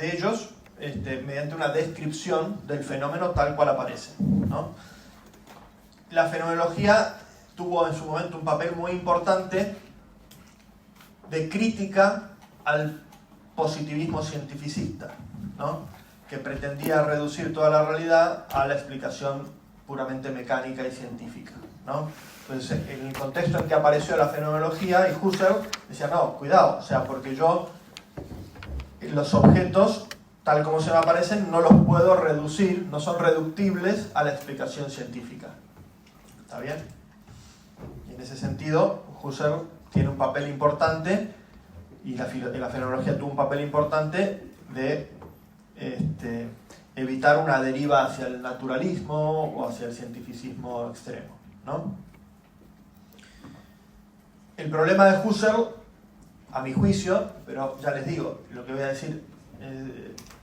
ellos mediante una descripción del fenómeno tal cual aparece, ¿no? La fenomenología tuvo en su momento un papel muy importante de crítica al positivismo cientificista, ¿no? Que pretendía reducir toda la realidad a la explicación puramente mecánica y científica, ¿no? Entonces, en el contexto en que apareció la fenomenología, y Husserl decía, no, cuidado, o sea, porque yo los objetos, tal como se me aparecen, no los puedo reducir, no son reductibles a la explicación científica. ¿Está bien? Y en ese sentido, Husserl tiene un papel importante, y la fenomenología tuvo un papel importante de evitar una deriva hacia el naturalismo o hacia el cientificismo extremo, ¿no? El problema de Husserl, a mi juicio, pero ya les digo, lo que voy a decir,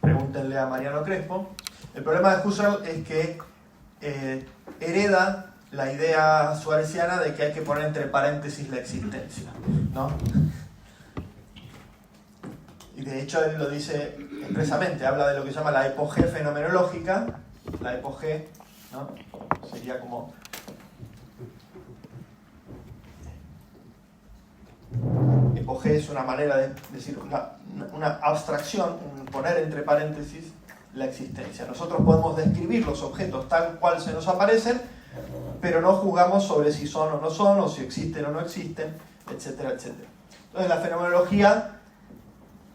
pregúntenle a Mariano Crespo, el problema de Husserl es que hereda la idea suareciana de que hay que poner entre paréntesis la existencia, ¿no? y de hecho él lo dice expresamente, habla de lo que se llama la epogé fenomenológica. La epogé, ¿no? Sería como... Epogé es una manera de decir una abstracción, poner entre paréntesis la existencia. Nosotros podemos describir los objetos tal cual se nos aparecen, pero no juzgamos sobre si son o no son, o si existen o no existen, etcétera, etcétera. Entonces la fenomenología,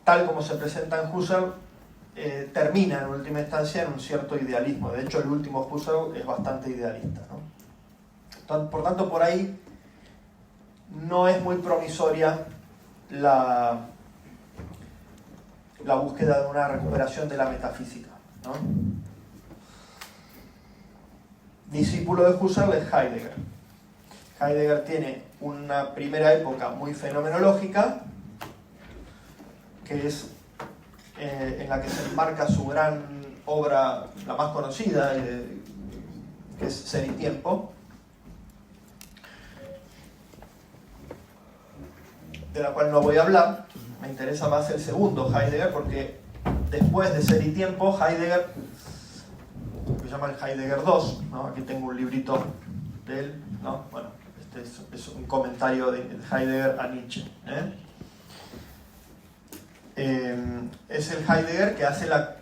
tal como se presenta en Husserl, termina en última instancia en un cierto idealismo. De hecho, el último Husserl es bastante idealista, ¿no? Por tanto, por ahí no es muy promisoria la búsqueda de una recuperación de la metafísica, ¿no? Discípulo de Husserl es Heidegger. Heidegger tiene una primera época muy fenomenológica, que es en la que se enmarca su gran obra, la más conocida, que es Ser y Tiempo, de la cual no voy a hablar. Me interesa más el segundo Heidegger, porque después de Ser y Tiempo, Heidegger, que se llama el Heidegger 2, ¿no? Aquí tengo un librito de él, ¿no? Bueno, este es un comentario de Heidegger a Nietzsche, es el Heidegger que hace la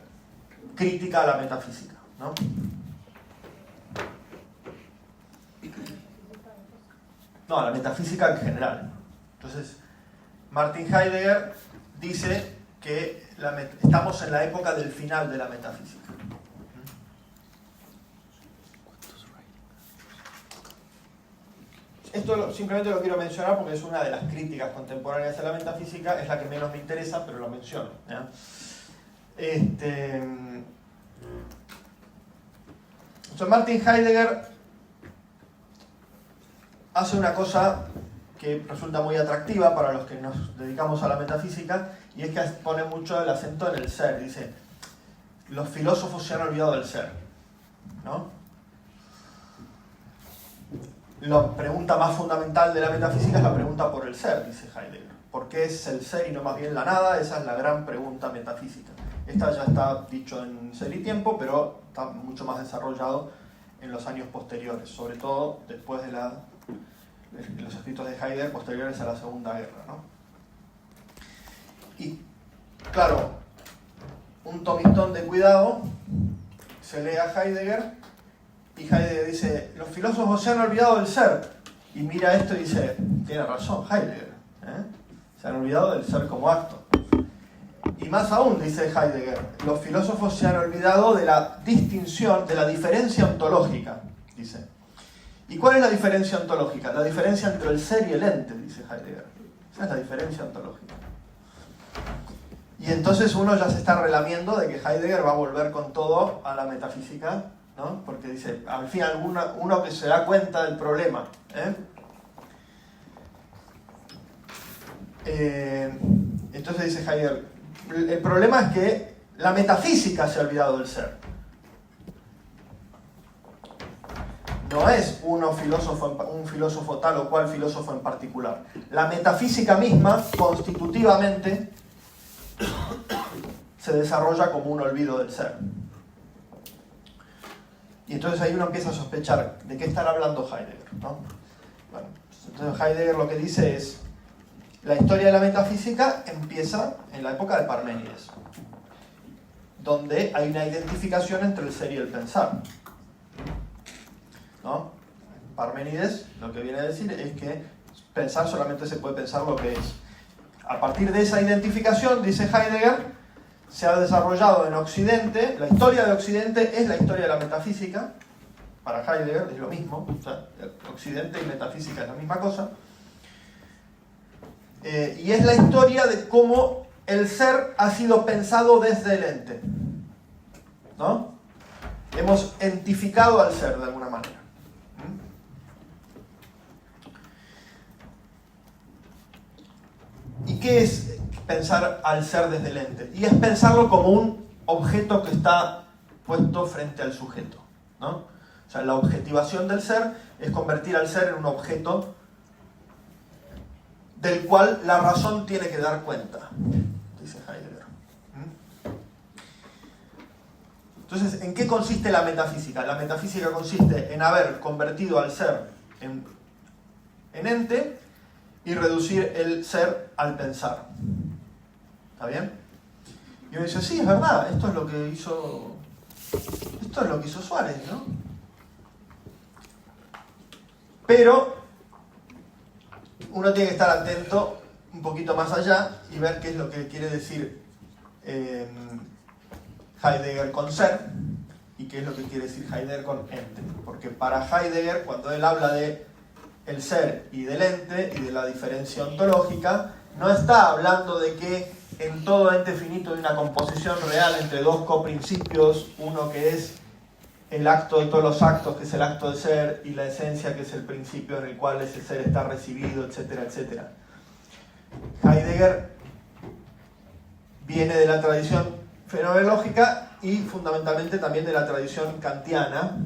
crítica a la metafísica, ¿no? No, a la metafísica en general. Entonces, Martin Heidegger dice que estamos en la época del final de la metafísica. Esto simplemente lo quiero mencionar porque es una de las críticas contemporáneas a la metafísica, es la que menos me interesa, pero lo menciono, ¿ya? Entonces, Martin Heidegger hace una cosa que resulta muy atractiva para los que nos dedicamos a la metafísica, y es que pone mucho el acento en el ser. Dice, los filósofos se han olvidado del ser, ¿no? La pregunta más fundamental de la metafísica es la pregunta por el ser, dice Heidegger. ¿Por qué es el ser y no más bien la nada? Esa es la gran pregunta metafísica. Esta ya está dicho en Ser y Tiempo, pero está mucho más desarrollado en los años posteriores, sobre todo después de los escritos de Heidegger posteriores a la Segunda Guerra, ¿no? Y, claro, un tomitón de cuidado, se lee a Heidegger, y Heidegger dice, los filósofos se han olvidado del ser. Y mira esto y dice, tiene razón Heidegger, se han olvidado del ser como acto. Y más aún, dice Heidegger, los filósofos se han olvidado de la distinción, de la diferencia ontológica, dice. ¿Y cuál es la diferencia ontológica? La diferencia entre el ser y el ente, dice Heidegger. Esa es la diferencia ontológica. Y entonces uno ya se está relamiendo de que Heidegger va a volver con todo a la metafísica, ¿no? Porque dice, al fin uno que se da cuenta del problema. Entonces dice Heidegger, el problema es que la metafísica se ha olvidado del ser. No es un filósofo tal o cual filósofo en particular. La metafísica misma, constitutivamente, se desarrolla como un olvido del ser. Y entonces ahí uno empieza a sospechar de qué estará hablando Heidegger, ¿no? Bueno, entonces Heidegger lo que dice es, la historia de la metafísica empieza en la época de Parménides, donde hay una identificación entre el ser y el pensar, ¿no? Parménides lo que viene a decir es que pensar solamente se puede pensar lo que es. A partir de esa identificación, dice Heidegger, se ha desarrollado en Occidente, la historia de Occidente es la historia de la metafísica. Para Heidegger es lo mismo, o sea, Occidente y metafísica es la misma cosa. Y es la historia de cómo el ser ha sido pensado desde el ente, ¿no? Hemos entificado al ser de alguna manera. ¿Y qué es pensar al ser desde el ente? Y es pensarlo como un objeto que está puesto frente al sujeto, ¿no? O sea, la objetivación del ser es convertir al ser en un objeto del cual la razón tiene que dar cuenta, dice Heidegger. Entonces, ¿en qué consiste la metafísica? La metafísica consiste en haber convertido al ser en ente y reducir el ser al pensar. ¿Está bien? Y uno dice, sí, es verdad, esto es lo que hizo Suárez, ¿no? Pero uno tiene que estar atento un poquito más allá y ver qué es lo que quiere decir Heidegger con ser y qué es lo que quiere decir Heidegger con ente. Porque para Heidegger, cuando él habla de el ser y del ente y de la diferencia ontológica, no está hablando de que en todo ente finito hay una composición real entre dos coprincipios, uno que es el acto de todos los actos, que es el acto de ser, y la esencia, que es el principio en el cual ese ser está recibido, etcétera, etcétera. Heidegger viene de la tradición fenomenológica y fundamentalmente también de la tradición kantiana.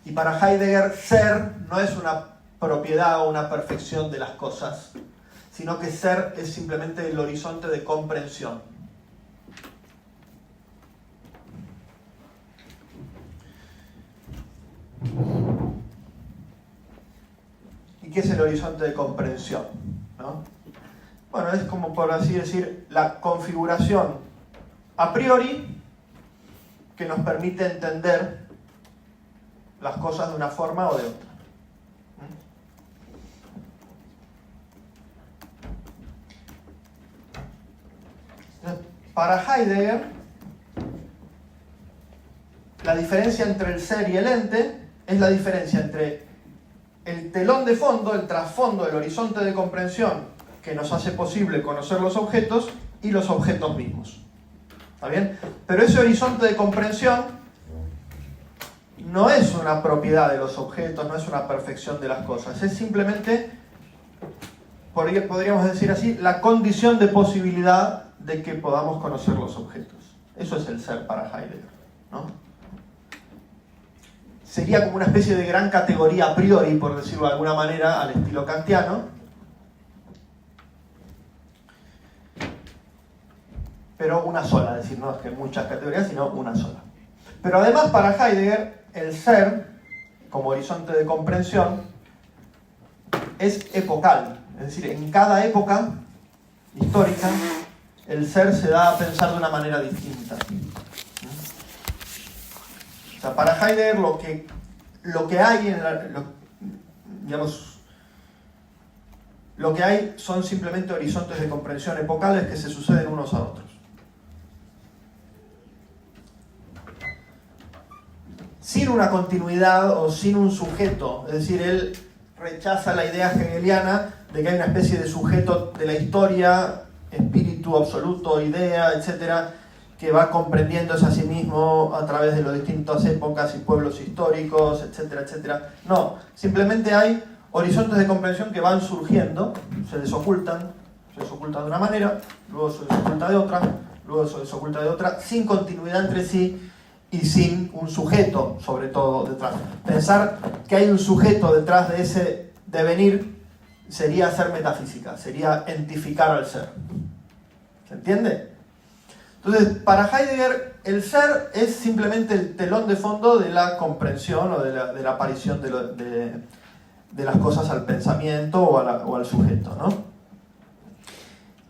Y para Heidegger, ser no es una propiedad o una perfección de las cosas, sino que ser es simplemente el horizonte de comprensión. ¿Y qué es el horizonte de comprensión? ¿No? Bueno, es como por así decir la configuración a priori que nos permite entender las cosas de una forma o de otra. Para Heidegger, la diferencia entre el ser y el ente es la diferencia entre el telón de fondo, el trasfondo, el horizonte de comprensión que nos hace posible conocer los objetos y los objetos mismos. ¿Está bien? Pero ese horizonte de comprensión no es una propiedad de los objetos, no es una perfección de las cosas, es simplemente, podríamos decir así, la condición de posibilidad de que podamos conocer los objetos. Eso es el ser para Heidegger, ¿no? Sería como una especie de gran categoría a priori, por decirlo de alguna manera, al estilo kantiano, pero una sola, es decir, no es que muchas categorías, sino una sola. Pero además para Heidegger, el ser, como horizonte de comprensión, es epocal, es decir, en cada época histórica, el ser se da a pensar de una manera distinta. O sea, para Heidegger lo que hay lo que hay son simplemente horizontes de comprensión epocales que se suceden unos a otros. Sin una continuidad o sin un sujeto, es decir, él rechaza la idea hegeliana de que hay una especie de sujeto de la historia, espíritu absoluto, idea, etcétera, que va comprendiéndose a sí mismo a través de las distintas épocas y pueblos históricos, etcétera, etcétera. No, simplemente hay horizontes de comprensión que van surgiendo, se desocultan de una manera, luego se desoculta de otra, luego se desoculta de otra, sin continuidad entre sí y sin un sujeto, sobre todo, detrás. Pensar que hay un sujeto detrás de ese devenir sería hacer metafísica, sería entificar al ser. ¿Se entiende? Entonces, para Heidegger, el ser es simplemente el telón de fondo de la comprensión o de la aparición de las cosas al pensamiento o al sujeto, ¿no?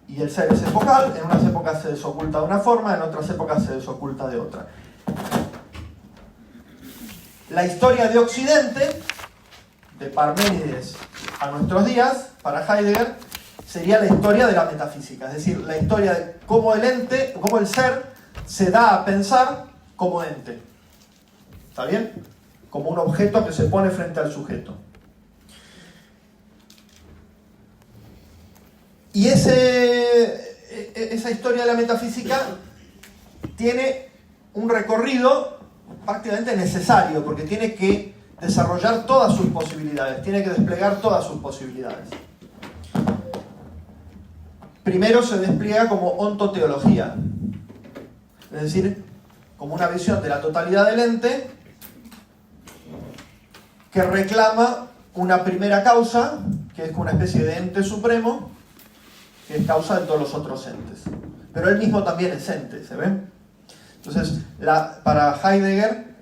Y el ser es epocal, en unas épocas se desoculta de una forma, en otras épocas se desoculta de otra. La historia de Occidente, de Parménides a nuestros días, para Heidegger, sería la historia de la metafísica, es decir, la historia de cómo el ser se da a pensar como ente. ¿Está bien? Como un objeto que se pone frente al sujeto. Y esa historia de la metafísica tiene un recorrido prácticamente necesario, porque tiene que desarrollar todas sus posibilidades, tiene que desplegar todas sus posibilidades. Primero se despliega como ontoteología, es decir, como una visión de la totalidad del ente que reclama una primera causa, que es una especie de ente supremo, que es causa de todos los otros entes. Pero él mismo también es ente, ¿se ven? Entonces, para Heidegger,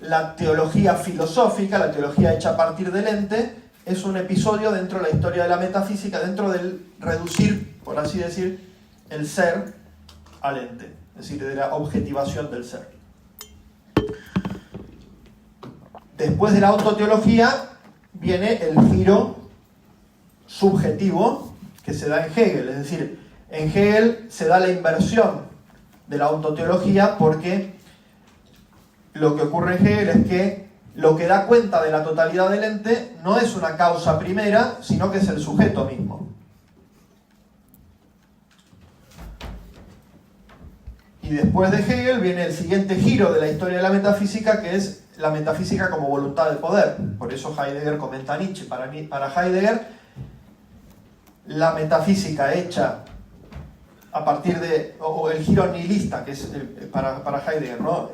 la teología filosófica, la teología hecha a partir del ente, es un episodio dentro de la historia de la metafísica, dentro del reducir, por así decir, el ser al ente, es decir, de la objetivación del ser. Después de la autoteología viene el giro subjetivo que se da en Hegel, es decir, en Hegel se da la inversión de la autoteología porque lo que ocurre en Hegel es que lo que da cuenta de la totalidad del ente no es una causa primera, sino que es el sujeto mismo. Y después de Hegel viene el siguiente giro de la historia de la metafísica, que es la metafísica como voluntad de poder. Por eso Heidegger comenta a Nietzsche. Para Heidegger, la metafísica hecha a partir de, o el giro nihilista, que es para Heidegger, ¿no?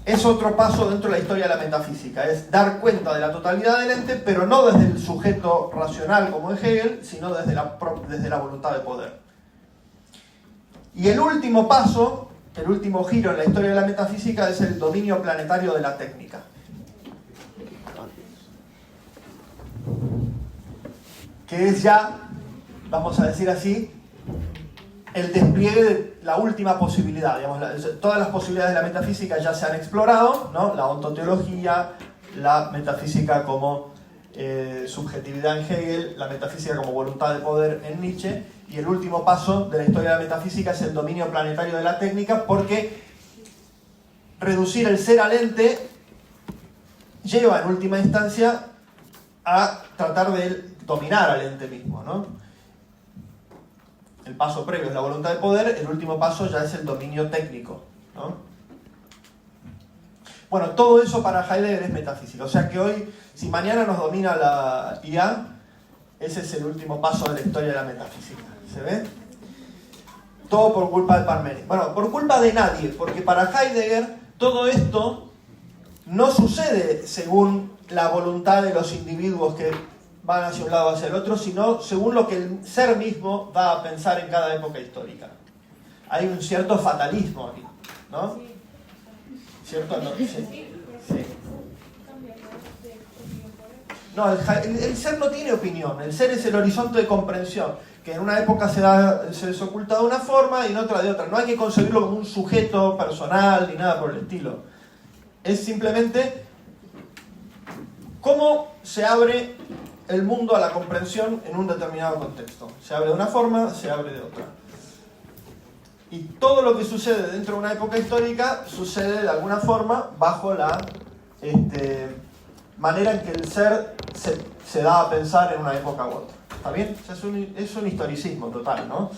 Es otro paso dentro de la historia de la metafísica, es dar cuenta de la totalidad del ente, pero no desde el sujeto racional como en Hegel, sino desde la voluntad de poder. Y el último paso, el último giro en la historia de la metafísica es el dominio planetario de la técnica. Que es ya, vamos a decir así, el despliegue de la última posibilidad. Digamos, todas las posibilidades de la metafísica ya se han explorado, ¿no? La ontoteología, la metafísica como subjetividad en Hegel, la metafísica como voluntad de poder en Nietzsche, y el último paso de la historia de la metafísica es el dominio planetario de la técnica, porque reducir el ser al ente lleva en última instancia a tratar de dominar al ente mismo, ¿no? El paso previo es la voluntad de poder, el último paso ya es el dominio técnico, ¿no? Bueno, todo eso para Heidegger es metafísica. O sea que hoy, si mañana nos domina la IA, ese es el último paso de la historia de la metafísica. ¿Se ve? Todo por culpa de Parménides. Bueno, por culpa de nadie, porque para Heidegger todo esto no sucede según la voluntad de los individuos que van hacia un lado o hacia el otro, sino según lo que el ser mismo va a pensar en cada época histórica. Hay un cierto fatalismo aquí, ¿no? ¿Cierto? No, sí. Sí. No, el ser no tiene opinión, el ser es el horizonte de comprensión, que en una época se desoculta de una forma y en otra de otra. No hay que concebirlo como un sujeto personal ni nada por el estilo. Es simplemente cómo se abre el mundo a la comprensión en un determinado contexto. Se abre de una forma, se abre de otra. Y todo lo que sucede dentro de una época histórica sucede de alguna forma bajo la manera en que el ser se da a pensar en una época u otra. ¿Está bien? O sea, es un historicismo total, ¿no?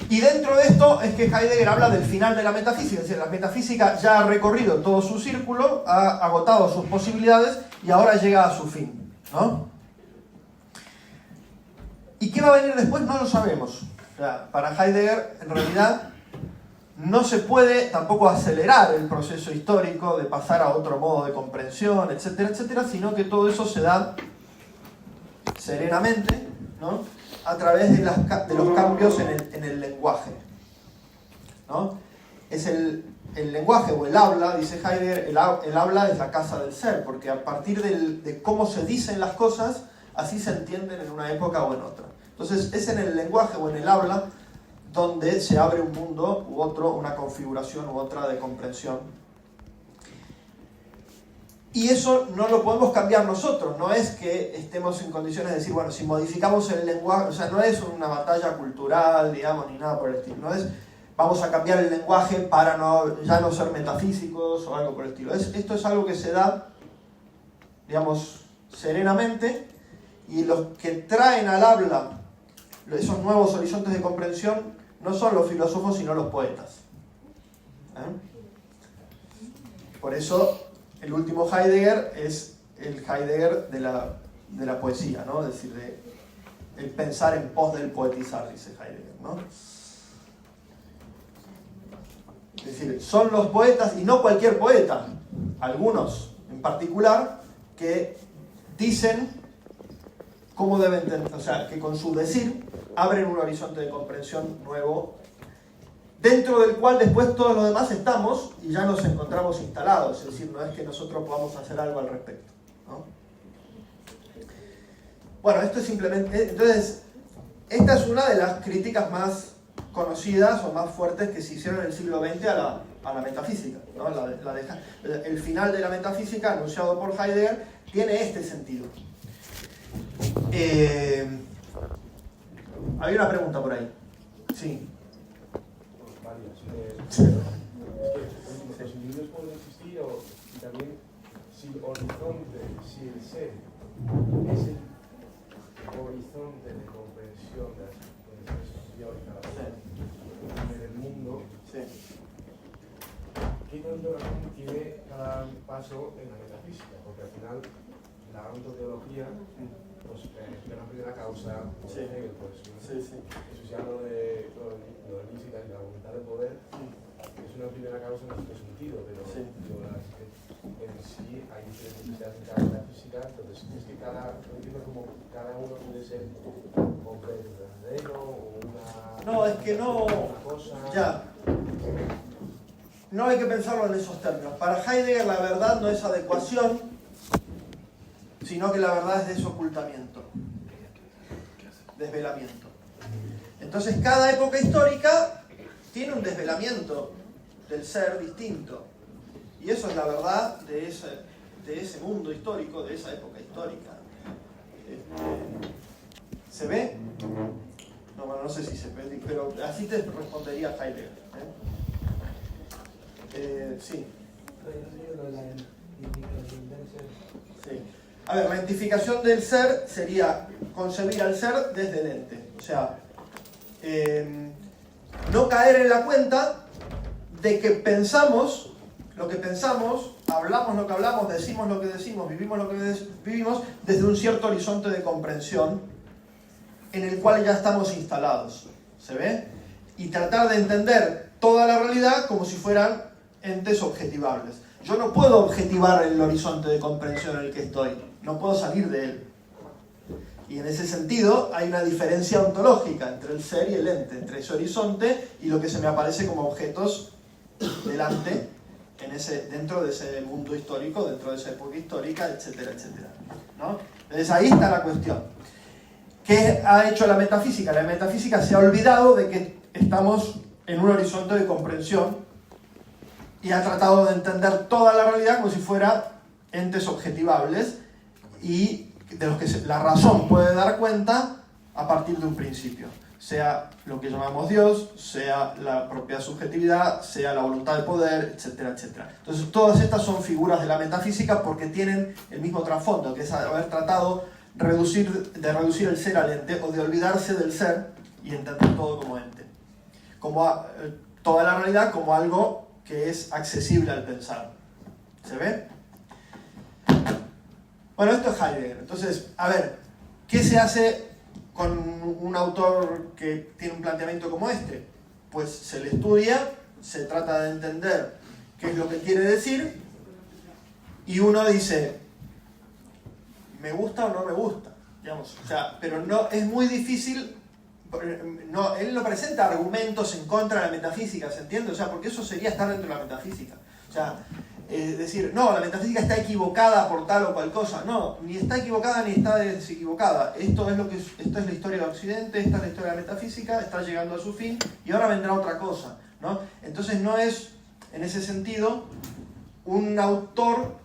Y dentro de esto es que Heidegger habla del final de la metafísica, es decir, la metafísica ya ha recorrido todo su círculo, ha agotado sus posibilidades y ahora llega a su fin, ¿no? ¿Y qué va a venir después? No lo sabemos. O sea, para Heidegger, en realidad, no se puede tampoco acelerar el proceso histórico de pasar a otro modo de comprensión, etcétera, etcétera, sino que todo eso se da serenamente, ¿no? A través de los cambios en el lenguaje, ¿no? Es el lenguaje o el habla, dice Heidegger, el habla es la casa del ser, porque a partir de cómo se dicen las cosas, así se entienden en una época o en otra. Entonces es en el lenguaje o en el habla donde se abre un mundo u otro, una configuración u otra de comprensión. Y eso no lo podemos cambiar nosotros, no es que estemos en condiciones de decir, bueno, si modificamos el lenguaje, o sea, no es una batalla cultural, digamos, ni nada por el estilo, no es vamos a cambiar el lenguaje para ya no ser metafísicos o algo por el estilo. Esto es algo que se da, digamos, serenamente, y los que traen al habla esos nuevos horizontes de comprensión no son los filósofos, sino los poetas. Por eso el último Heidegger es el Heidegger de la poesía, ¿no? Es decir, el pensar en pos del poetizar, dice Heidegger, ¿no? Es decir, son los poetas, y no cualquier poeta, algunos en particular, que dicen cómo deben entender, o sea, que con su decir abren un horizonte de comprensión nuevo, dentro del cual después todos los demás estamos y ya nos encontramos instalados, es decir, no es que nosotros podamos hacer algo al respecto, ¿no? Bueno, esto es simplemente, entonces, esta es una de las críticas más conocidas o más fuertes que se hicieron en el siglo XX a la metafísica, ¿no? El final de la metafísica, anunciado por Heidegger, tiene este sentido. Hay una pregunta por ahí. Sí. Los individuos pueden existir y también si el horizonte, si el ser es el horizonte de comprensión de las expresiones teóricas del mundo, ¿qué tanto razón tiene cada paso en la metafísica? Porque al final la ontología pues, es una primera causa de Hegel, pues, eso ya lo de Nietzsche y la voluntad de poder es una primera causa en este sentido, pero en sí hay diferentes necesidades en cada metafísica, entonces es que entiendo como cada uno puede ser completo, verdadero o una... No, es que no... Una cosa... Ya. No hay que pensarlo en esos términos. Para Heidegger la verdad no es adecuación, sino que la verdad es desocultamiento, desvelamiento. Entonces cada época histórica tiene un desvelamiento del ser distinto. Y eso es la verdad de ese mundo histórico, de esa época histórica. ¿Se ve? No, bueno, no sé si se ve, pero así te respondería Heidegger. Sí. Sí. A ver, la identificación del ser sería concebir al ser desde el ente. O sea, no caer en la cuenta de que pensamos lo que pensamos, hablamos lo que hablamos, decimos lo que decimos, vivimos lo que vivimos desde un cierto horizonte de comprensión en el cual ya estamos instalados. ¿Se ve? Y tratar de entender toda la realidad como si fueran entes objetivables. Yo no puedo objetivar el horizonte de comprensión en el que estoy, no puedo salir de él. Y en ese sentido hay una diferencia ontológica entre el ser y el ente, entre ese horizonte y lo que se me aparece como objetos delante, dentro de ese mundo histórico, dentro de esa época histórica, etcétera, etcétera, ¿no? Entonces ahí está la cuestión. ¿Qué ha hecho la metafísica? La metafísica se ha olvidado de que estamos en un horizonte de comprensión y ha tratado de entender toda la realidad como si fuera entes objetivables y de los que la razón puede dar cuenta a partir de un principio, sea lo que llamamos Dios, sea la propia subjetividad, sea la voluntad de poder, etcétera, etcétera. Entonces todas estas son figuras de la metafísica porque tienen el mismo trasfondo, que es haber tratado de reducir el ser al ente o de olvidarse del ser y entender todo como ente, como toda la realidad como algo que es accesible al pensar. ¿Se ve? Bueno, esto es Heidegger. Entonces, a ver, ¿qué se hace con un autor que tiene un planteamiento como este? Pues se le estudia, se trata de entender qué es lo que quiere decir y uno dice, ¿me gusta o no me gusta? Digamos, o sea, pero no, es muy difícil, no, él no presenta argumentos en contra de la metafísica, ¿se entiende? O sea, porque eso sería estar dentro de la metafísica. O sea, decir, no, la metafísica está equivocada por tal o cual cosa. No, ni está equivocada ni está desequivocada. Esto es la historia de Occidente, esta es la historia de la metafísica, está llegando a su fin y ahora vendrá otra cosa, ¿no? Entonces no es, en ese sentido, un autor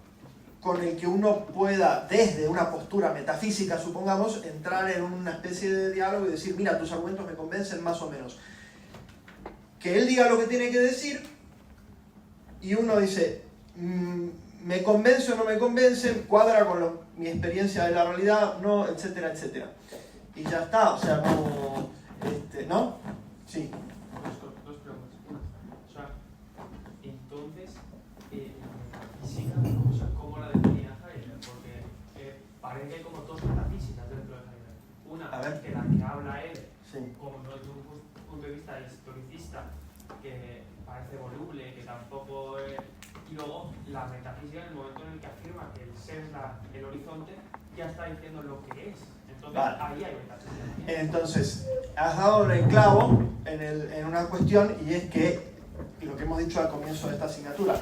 con el que uno pueda, desde una postura metafísica, supongamos, entrar en una especie de diálogo y decir, mira, tus argumentos me convencen más o menos. Que él diga lo que tiene que decir y uno dice, me convence o no me convence, cuadra con mi experiencia de la realidad, no, etcétera, etcétera. Y ya está, o sea, no... ¿no? Sí. Dos preguntas. Una, o sea, entonces, metafísica, o sea, ¿cómo la definía Heidegger? Porque parece que hay como dos metafísicas dentro de Heidegger. Una, que la que habla él, sí, como desde un punto de vista historicista, que parece voluble, que tampoco y luego la metafísica en el momento en el que afirma que el ser es el horizonte, ya está diciendo lo que es. Entonces, Vale. ahí hay metafísica. Entonces, has dado el clavo en una cuestión, y es que, lo que hemos dicho al comienzo de esta asignatura,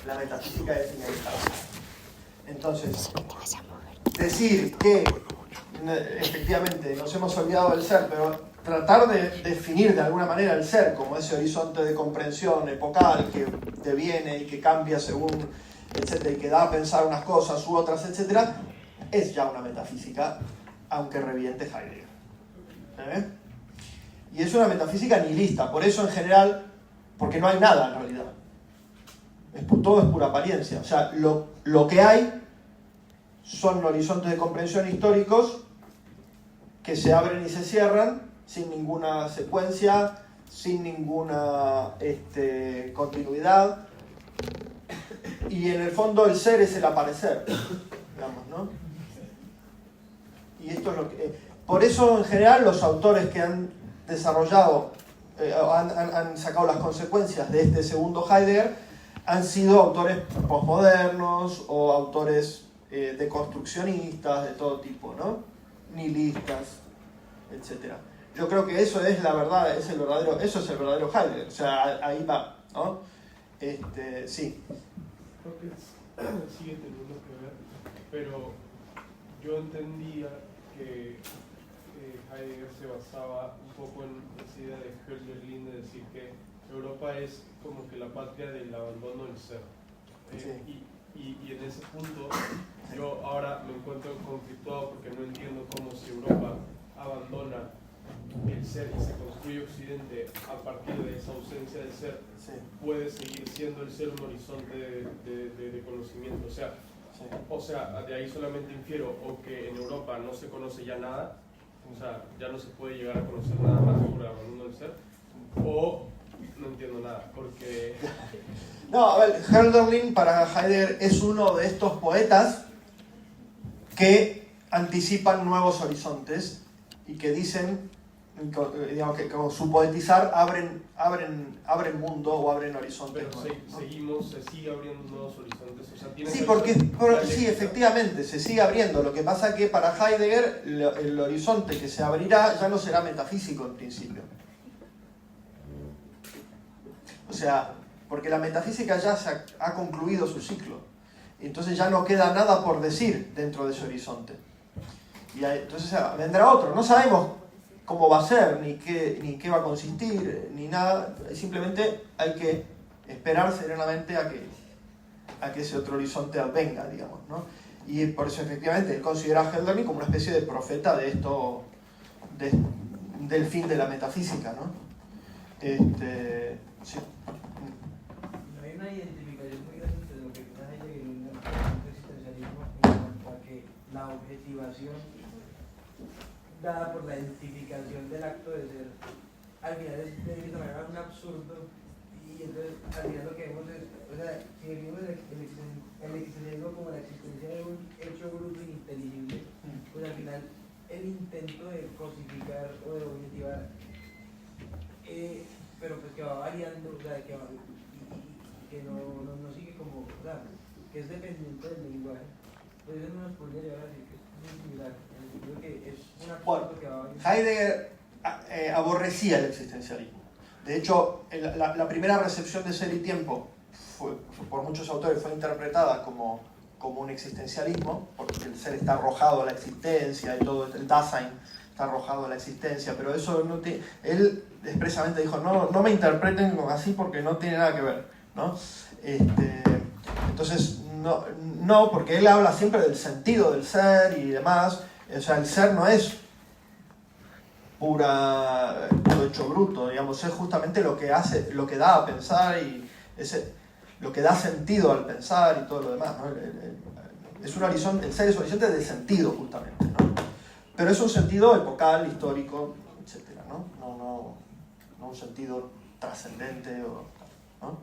la metafísica es inevitable. Entonces, decir que efectivamente nos hemos olvidado del ser, pero tratar de definir de alguna manera el ser como ese horizonte de comprensión epocal que te viene y que cambia según, etcétera, y que da a pensar unas cosas u otras, etcétera, es ya una metafísica, aunque reviente Heidegger. Y es una metafísica nihilista, por eso en general, porque no hay nada en realidad. Todo es pura apariencia. O sea, lo que hay son horizontes de comprensión históricos que se abren y se cierran sin ninguna secuencia, sin ninguna continuidad. Y en el fondo el ser es el aparecer, digamos, ¿no? Y esto es lo que... Por eso, en general, los autores que han desarrollado, han sacado las consecuencias de este segundo Heidegger, han sido autores posmodernos o autores deconstruccionistas de todo tipo, ¿no? Nihilistas, etc. Yo creo que eso es la verdad, eso es el verdadero Heidegger, o sea, ahí va, ¿no? Sí. Creo que sigue teniendo que ver, pero yo entendía que Heidegger se basaba un poco en esa idea de Hölderlin de decir que Europa es como que la patria del abandono del ser. Sí. Y en ese punto yo ahora me encuentro conflictuado porque no entiendo cómo si Europa abandona el ser y se construye Occidente a partir de esa ausencia del ser, Sí. puede seguir siendo el ser un horizonte de conocimiento. O sea, de ahí solamente infiero o que en Europa no se conoce ya nada, o sea, ya no se puede llegar a conocer nada más por el abandono del ser, o no entiendo nada, porque... No, a ver, Hölderlin para Heidegger es uno de estos poetas que anticipan nuevos horizontes y que dicen, digamos, que con su poetizar abren mundo o abren horizontes. Pero nuevos, ¿no? se sigue abriendo nuevos horizontes, o sea, tiene Sí, que porque ser sí, efectivamente, se sigue abriendo. Lo que pasa es que para Heidegger el horizonte que se abrirá ya no será metafísico en principio. O sea, porque la metafísica ya ha concluido su ciclo. Entonces ya no queda nada por decir dentro de ese horizonte. Y entonces vendrá otro. No sabemos cómo va a ser, ni qué va a consistir, ni nada. Simplemente hay que esperar serenamente a que ese otro horizonte venga, digamos, ¿no? Y por eso efectivamente él considera a Hölderlin como una especie de profeta de esto, del fin de la metafísica, ¿no? Sí. Hay una identificación muy grande entre lo que está Heidegger y el existencialismo en cuanto a que la objetivación dada por la identificación del acto de ser al final es de esta manera un absurdo, y entonces al final lo que vemos es, o sea, si vemos el existencialismo como la existencia de un hecho bruto e ininteligible, pues al final el intento de cosificar o de objetivar, pero pues que va variando, o sea, que no sigue como, o sea, que es dependiente del lenguaje, pues eso no nos podría llevar a decir que es muy similar, en el sentido que es un absurdo que va variando. Heidegger aborrecía el existencialismo. De hecho, la primera recepción de Ser y Tiempo por muchos autores fue interpretada como un existencialismo, porque el ser está arrojado a la existencia y todo el Dasein está arrojado a la existencia, pero eso no tiene... Él expresamente dijo, no me interpreten así porque no tiene nada que ver, ¿no? Entonces, no, porque él habla siempre del sentido del ser y demás. O sea, el ser no es puro hecho bruto, digamos, es justamente lo que hace, lo que da a pensar y lo que da sentido al pensar y todo lo demás, ¿no? Es un horizonte, el ser es un horizonte del sentido, justamente, ¿no? Pero es un sentido epocal, histórico, etcétera, ¿no? No un sentido trascendente, ¿no?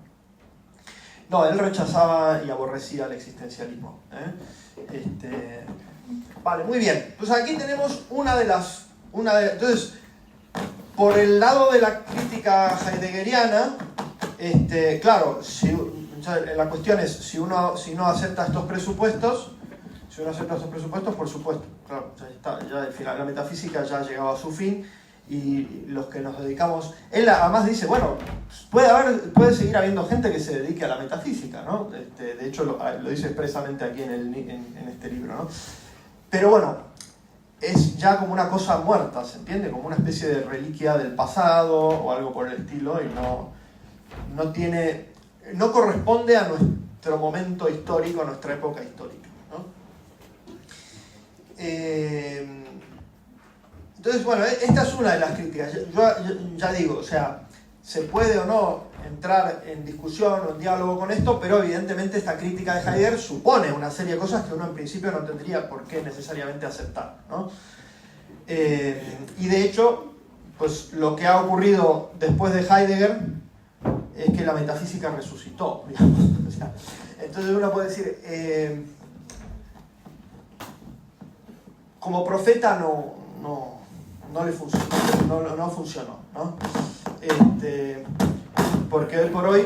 No, él rechazaba y aborrecía el existencialismo, ¿eh? Vale, muy bien. Pues aquí tenemos entonces, por el lado de la crítica heideggeriana, claro, la cuestión es, si uno acepta estos presupuestos, Si uno acepta esos presupuestos, por supuesto, claro, ya al final la metafísica ya ha llegado a su fin y los que nos dedicamos... Él además dice, bueno, puede seguir habiendo gente que se dedique a la metafísica, ¿no? De hecho lo dice expresamente aquí en este libro, ¿no? Pero bueno, es ya como una cosa muerta, ¿se entiende? Como una especie de reliquia del pasado o algo por el estilo y no corresponde a nuestro momento histórico, a nuestra época histórica, ¿no? Entonces, bueno, esta es una de las críticas. Yo ya digo, o sea, se puede o no entrar en discusión o en diálogo con esto, pero evidentemente esta crítica de Heidegger supone una serie de cosas que uno en principio no tendría por qué necesariamente aceptar, ¿no? Y de hecho, pues lo que ha ocurrido después de Heidegger es que la metafísica resucitó, digamos. O sea, entonces uno puede decir, como profeta no le funcionó, no funcionó, ¿no? Porque hoy por hoy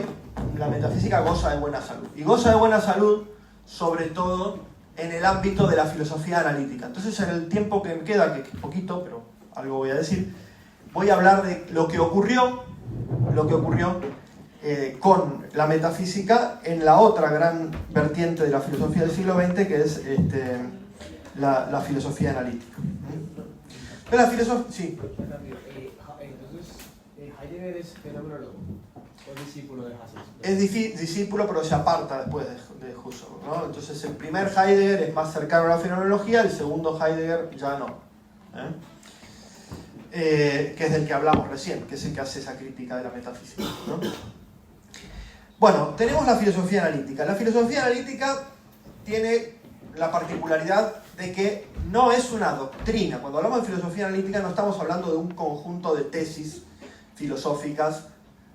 la metafísica goza de buena salud. Y goza de buena salud sobre todo en el ámbito de la filosofía analítica. Entonces en el tiempo que me queda, que es poquito, pero algo voy a decir, voy a hablar de lo que ocurrió con la metafísica en la otra gran vertiente de la filosofía del siglo XX, que es la filosofía analítica. Pero la filosofía... Sí. Entonces, Heidegger es fenomenólogo o discípulo de Husserl. Es discípulo, pero se aparta después de Husserl, ¿no? Entonces el primer Heidegger es más cercano a la fenomenología, el segundo Heidegger ya no. Que es del que hablamos recién, que es el que hace esa crítica de la metafísica, ¿no? Bueno, tenemos la filosofía analítica. La filosofía analítica tiene la particularidad de que no es una doctrina. Cuando hablamos de filosofía analítica no estamos hablando de un conjunto de tesis filosóficas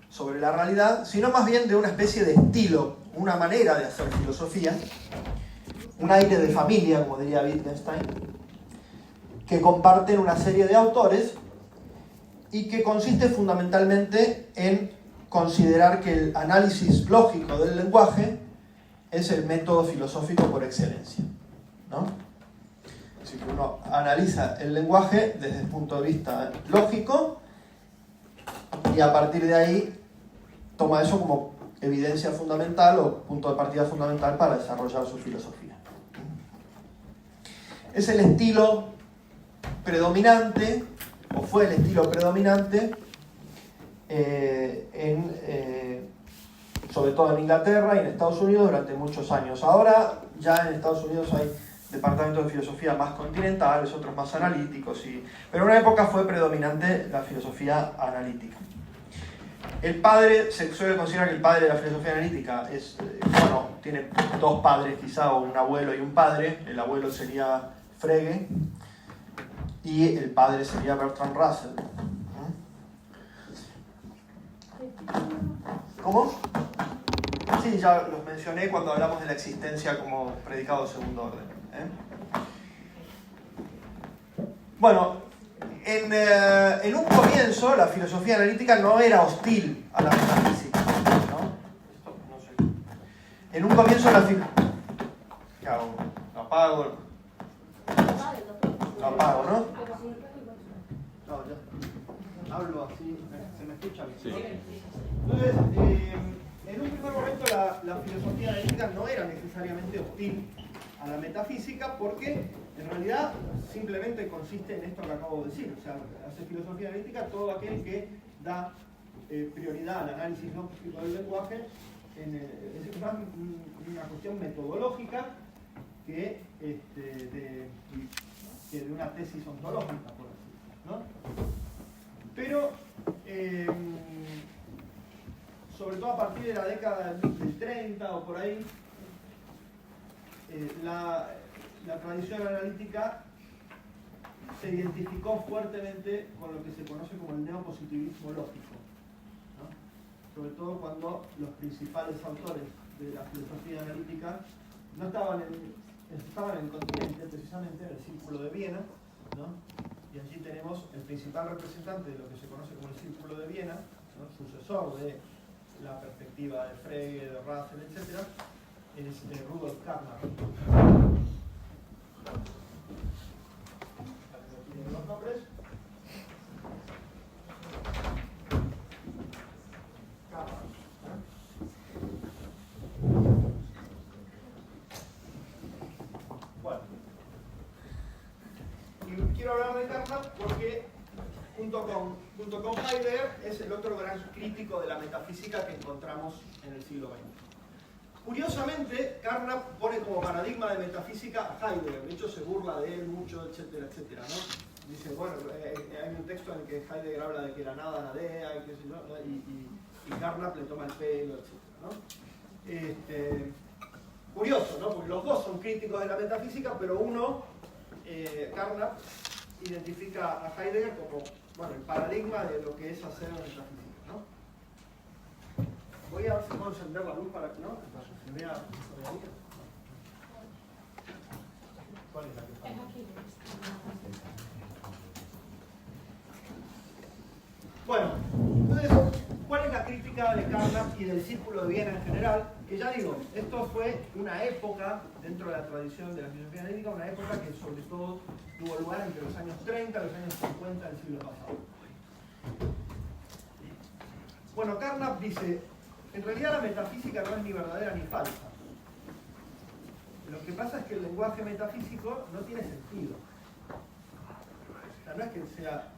sobre la realidad, sino más bien de una especie de estilo, una manera de hacer filosofía, un aire de familia, como diría Wittgenstein, que comparten una serie de autores y que consiste fundamentalmente en considerar que el análisis lógico del lenguaje es el método filosófico por excelencia, ¿no? Así que uno analiza el lenguaje desde el punto de vista lógico y a partir de ahí toma eso como evidencia fundamental o punto de partida fundamental para desarrollar su filosofía. Es el estilo predominante, o fue el estilo predominante, sobre todo en Inglaterra y en Estados Unidos durante muchos años. Ahora ya en Estados Unidos hay departamentos de filosofía más continentales, otros más analíticos, pero en una época fue predominante la filosofía analítica. El padre, se suele considerar que el padre de la filosofía analítica es, tiene dos padres quizá, o un abuelo y un padre. El abuelo sería Frege y el padre sería Bertrand Russell. ¿Cómo? Sí, ya los mencioné cuando hablamos de la existencia como predicado de segundo orden. Bueno, en un comienzo la filosofía analítica no era hostil a la metafísica, ¿no? En un comienzo la filosofía... ¿Qué hago? ¿Lo apago? Lo apago, ¿no? No, ya. Hablo así, ¿se me escucha bien? Sí. Entonces, en un primer momento la filosofía analítica no era necesariamente hostil a la metafísica porque en realidad simplemente consiste en esto que acabo de decir. O sea, hace filosofía analítica todo aquel que da prioridad al análisis lógico del lenguaje. Es más una cuestión metodológica que de una tesis ontológica, por así decirlo, ¿no? Pero sobre todo a partir de la década del 30 o por ahí, la tradición analítica se identificó fuertemente con lo que se conoce como el neopositivismo lógico, ¿no? Sobre todo cuando los principales autores de la filosofía analítica no estaban en el continente, precisamente en el Círculo de Viena, ¿no? Y allí tenemos el principal representante de lo que se conoce como el Círculo de Viena, ¿no? Sucesor de la perspectiva de Frege, de Russell, etc., es Rudolf Carnap. ¿Tienen los nombres? Bueno, y quiero hablar de Carnap porque junto con Heidegger es el otro gran crítico de la metafísica que encontramos en el siglo XX. Curiosamente, Carnap pone como paradigma de metafísica a Heidegger, de hecho se burla de él mucho, etcétera, etcétera, ¿no? Dice, bueno, hay un texto en el que Heidegger habla de que la nada nadea, y qué sé yo, ¿no? y Carnap le toma el pelo, etcétera, ¿no? Curioso, ¿no? Porque los dos son críticos de la metafísica, pero uno, Carnap, identifica a Heidegger como, bueno, el paradigma de lo que es hacer metafísica, ¿no? Voy a ver si puedo encender la luz para que no se vea. ¿Cuál es la que está? Es aquí. Bueno, entonces, ¿cuál es la crítica de Carnap y del Círculo de Viena en general? Que ya digo, esto fue una época dentro de la tradición de la filosofía analítica, una época que sobre todo tuvo lugar entre los años 30 y los años 50 del siglo pasado. Bueno, Carnap dice, en realidad la metafísica no es ni verdadera ni falsa. Lo que pasa es que el lenguaje metafísico no tiene sentido. O sea, no es que sea...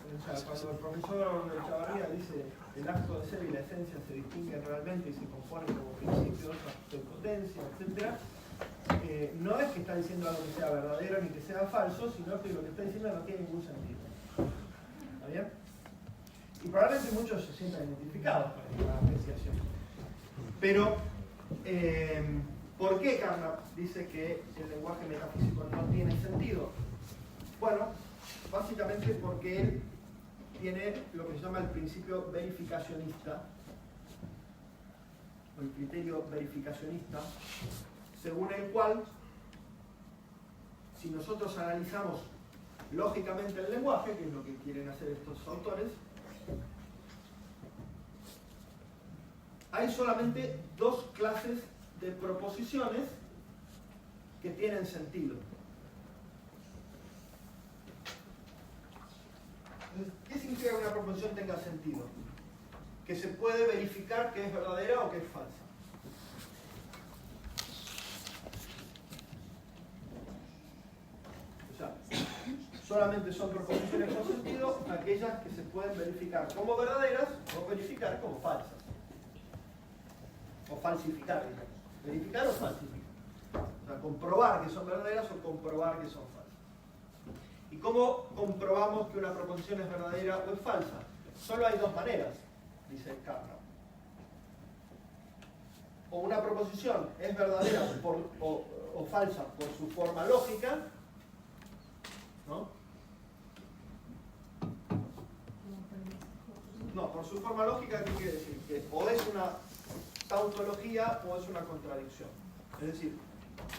O sea, cuando el profesor Chavarría dice el acto de ser y la esencia se distinguen realmente y se componen como principios de potencia, etc., no es que está diciendo algo que sea verdadero ni que sea falso, sino que lo que está diciendo no tiene ningún sentido. ¿Está bien? Y probablemente muchos se sientan identificados con esta apreciación. Pero, ¿por qué Carnap dice que el lenguaje metafísico no tiene sentido? Bueno, básicamente porque él tiene lo que se llama el principio verificacionista, o el criterio verificacionista, según el cual, si nosotros analizamos lógicamente el lenguaje, que es lo que quieren hacer estos autores, hay solamente dos clases de proposiciones que tienen sentido. ¿Qué significa que una proposición tenga sentido? Que se puede verificar que es verdadera o que es falsa. O sea, solamente son proposiciones con sentido aquellas que se pueden verificar como verdaderas o verificar como falsas. O falsificar, digamos. Verificar o falsificar. O sea, comprobar que son verdaderas o comprobar que son falsas. ¿Y cómo comprobamos que una proposición es verdadera o es falsa? Solo hay dos maneras, dice Carnap. O una proposición es verdadera o falsa por su forma lógica, ¿no? No, por su forma lógica, ¿qué quiere decir? Que o es una tautología o es una contradicción. Es decir,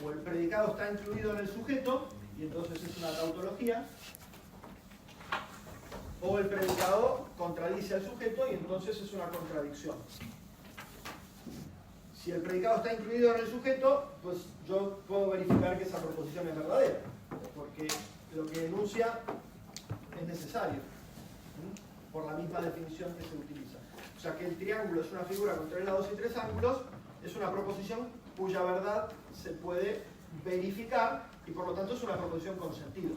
o el predicado está incluido en el sujeto, y entonces es una tautología, o el predicado contradice al sujeto y entonces es una contradicción. Si el predicado está incluido en el sujeto, pues yo puedo verificar que esa proposición es verdadera, porque lo que enuncia es necesario, por la misma definición que se utiliza. O sea que el triángulo es una figura con tres lados y tres ángulos, es una proposición cuya verdad se puede verificar y por lo tanto es una proposición con sentido.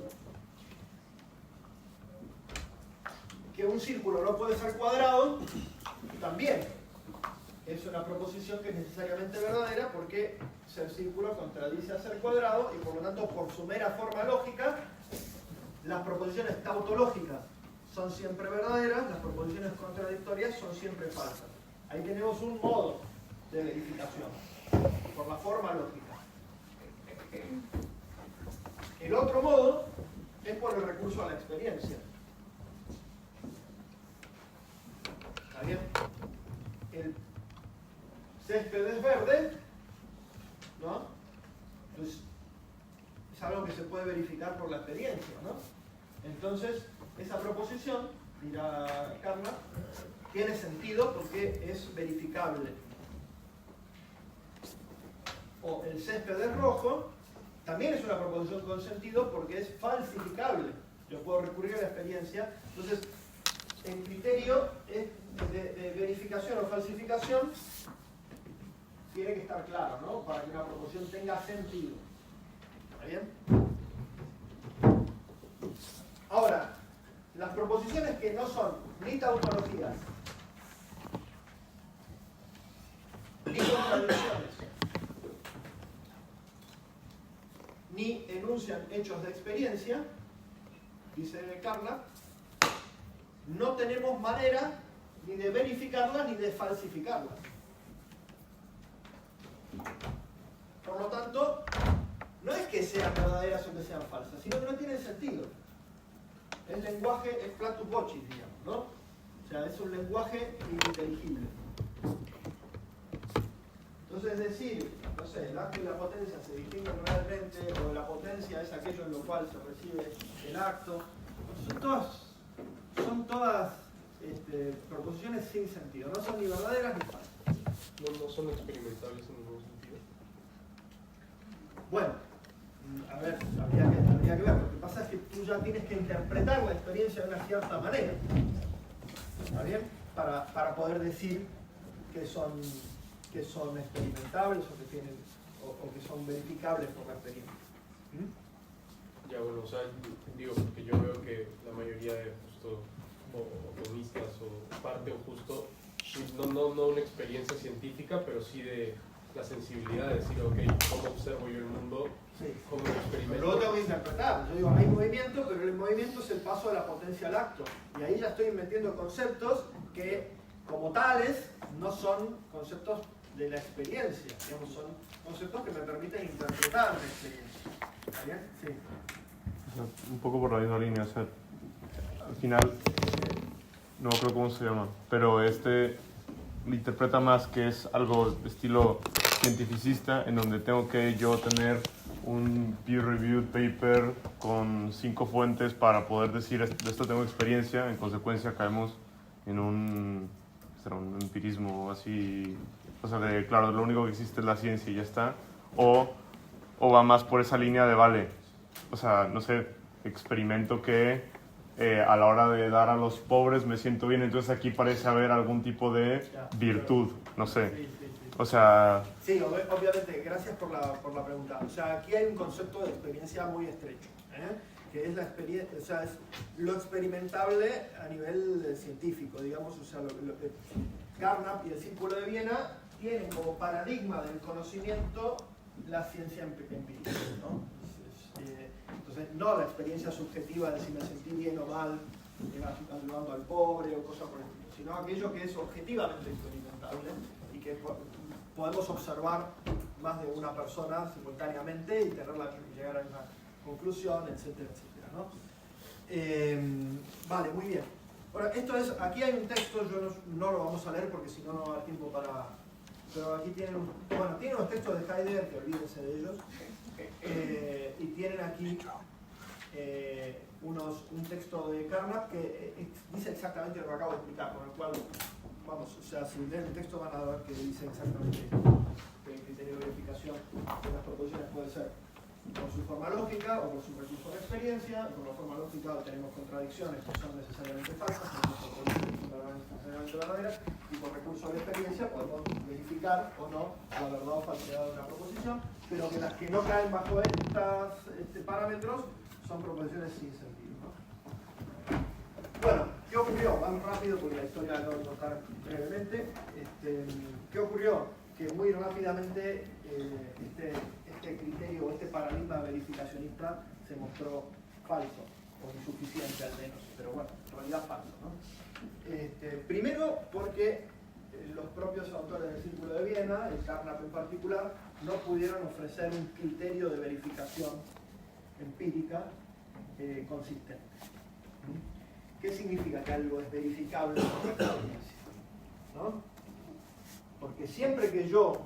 Que un círculo no puede ser cuadrado, también es una proposición que es necesariamente verdadera porque ser círculo contradice a ser cuadrado y por lo tanto por su mera forma lógica las proposiciones tautológicas son siempre verdaderas, las proposiciones contradictorias son siempre falsas. Ahí tenemos un modo de verificación por la forma lógica. El otro modo es por el recurso a la experiencia. ¿Está bien? El césped es verde, ¿no? Entonces, es algo que se puede verificar por la experiencia, ¿no? Entonces, esa proposición, dirá Carnap, tiene sentido porque es verificable. O el césped es rojo, también es una proposición con sentido porque es falsificable. Yo puedo recurrir a la experiencia. Entonces, el criterio de verificación o falsificación tiene que estar claro, ¿no? Para que una proposición tenga sentido. ¿Está bien? Ahora, las proposiciones que no son ni tautologías, ni contradicciones, ni enuncian hechos de experiencia, dice Carnap, no tenemos manera ni de verificarlas ni de falsificarlas. Por lo tanto, no es que sean verdaderas o que sean falsas, sino que no tienen sentido. El lenguaje es flatus vocis, digamos, ¿no? O sea, es un lenguaje ininteligible. Entonces decir, no sé, el acto y la potencia se distinguen realmente, o la potencia es aquello en lo cual se recibe el acto, son todas proposiciones sin sentido, no son ni verdaderas ni falsas. No son experimentables en ningún sentido. Bueno, a ver, habría que ver. Lo que pasa es que tú ya tienes que interpretar la experiencia de una cierta manera. ¿Está bien? Para poder decir que son experimentables o que son verificables por la experiencia. Ya, bueno, o sea, digo, porque yo veo que la mayoría de justo otomistas o parte o justo, no una experiencia científica, pero sí de la sensibilidad de decir, ok, ¿cómo observo yo el mundo? Sí. ¿Cómo lo experimento? Pero luego tengo que interpretar. Yo digo, hay movimiento, pero el movimiento es el paso de la potencia al acto. Y ahí ya estoy metiendo conceptos que, como tales, no son conceptos de la experiencia. Digamos, son conceptos que me permiten interpretar la experiencia. ¿Está bien? Sí. O sea, un poco por la misma línea, o sea, al final, no creo cómo se llama, pero lo interpreta más que es algo de estilo cientificista, en donde tengo que yo tener un peer-reviewed paper con 5 fuentes para poder decir, de esto tengo experiencia, en consecuencia caemos en un empirismo así, o sea, claro, lo único que existe es la ciencia y ya está, o va más por esa línea de, vale, o sea, no sé, experimento que a la hora de dar a los pobres me siento bien, entonces aquí parece haber algún tipo de virtud, no sé. O sea... Sí, obviamente, gracias por la pregunta. O sea, aquí hay un concepto de experiencia muy estrecho, que es la experiencia, o sea, es lo experimentable a nivel científico, digamos, o sea, Carnap y el Círculo de Viena tienen como paradigma del conocimiento la ciencia empírica, ¿no? Entonces, no la experiencia subjetiva de si me sentí bien o mal, ayudando al pobre o cosas por el estilo, sino aquello que es objetivamente experimentable y que podemos observar más de una persona simultáneamente y llegar a una conclusión, etcétera, etcétera, ¿no? Vale, muy bien. Ahora, aquí hay un texto, no lo vamos a leer porque si no, no va a dar tiempo para... Pero aquí tienen unos textos de Heidegger, que olvídense de ellos, y tienen aquí un texto de Carnap que dice exactamente lo que acabo de explicar, con el cual, vamos, o sea, si leen el texto van a ver que dice exactamente que el criterio de verificación de las proposiciones puede ser por su forma lógica o por su recurso de experiencia. Por la forma lógica tenemos contradicciones que son necesariamente falsas, tenemos proposiciones que son necesariamente verdaderas, y por recurso de experiencia podemos verificar o no la verdad o falsedad de una proposición, pero que las que no caen bajo estos parámetros son proposiciones sin sentido, ¿no? Bueno, ¿qué ocurrió? Vamos rápido porque la historia la tengo que contar brevemente. ¿Qué ocurrió? Que muy rápidamente este criterio o este paradigma verificacionista se mostró falso, o insuficiente al menos, pero bueno, en realidad falso, ¿no? Primero porque los propios autores del Círculo de Viena, el Carnap en particular, no pudieron ofrecer un criterio de verificación empírica consistente. ¿Qué significa que algo es verificable por la experiencia? ¿No? Porque siempre que yo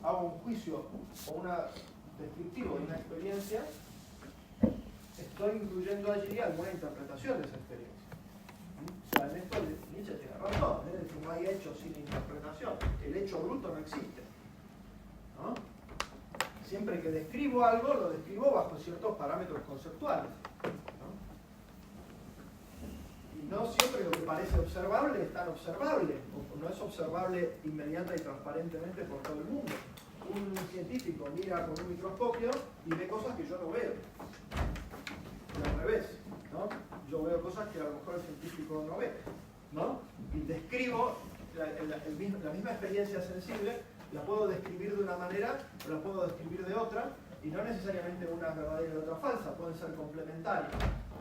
hago un juicio o una descriptivo de una experiencia, estoy incluyendo allí alguna interpretación de esa experiencia. O sea, en esto Nietzsche tiene razón, es decir, no hay hecho sin interpretación. El hecho bruto no existe, ¿no? siempre que describo algo, lo describo bajo ciertos parámetros conceptuales, ¿no? Y no siempre lo que parece observable es tan observable, o no es observable inmediata y transparentemente por todo el mundo. Un científico mira con un microscopio y ve cosas que yo no veo. Y al revés, ¿no? Yo veo cosas que a lo mejor el científico no ve, ¿no? Y describo la misma experiencia sensible, la puedo describir de una manera o la puedo describir de otra, y no necesariamente una es verdadera y otra falsa, pueden ser complementarias,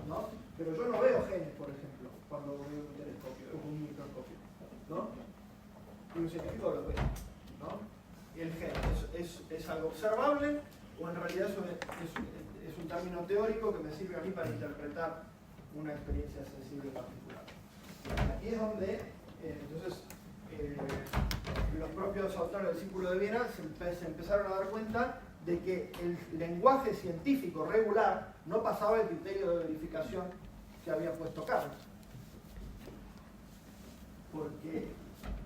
¿no? Pero yo no veo genes, por ejemplo, cuando veo un telescopio, un microscopio, ¿no? Y un científico lo ve, ¿no? Y el gen es algo observable, o en realidad es un término teórico que me sirve a mí para interpretar una experiencia sensible particular. Aquí es donde, entonces, los propios autores del Círculo de Viena se empezaron a dar cuenta de que el lenguaje científico regular no pasaba el criterio de verificación que había puesto Carnot. Porque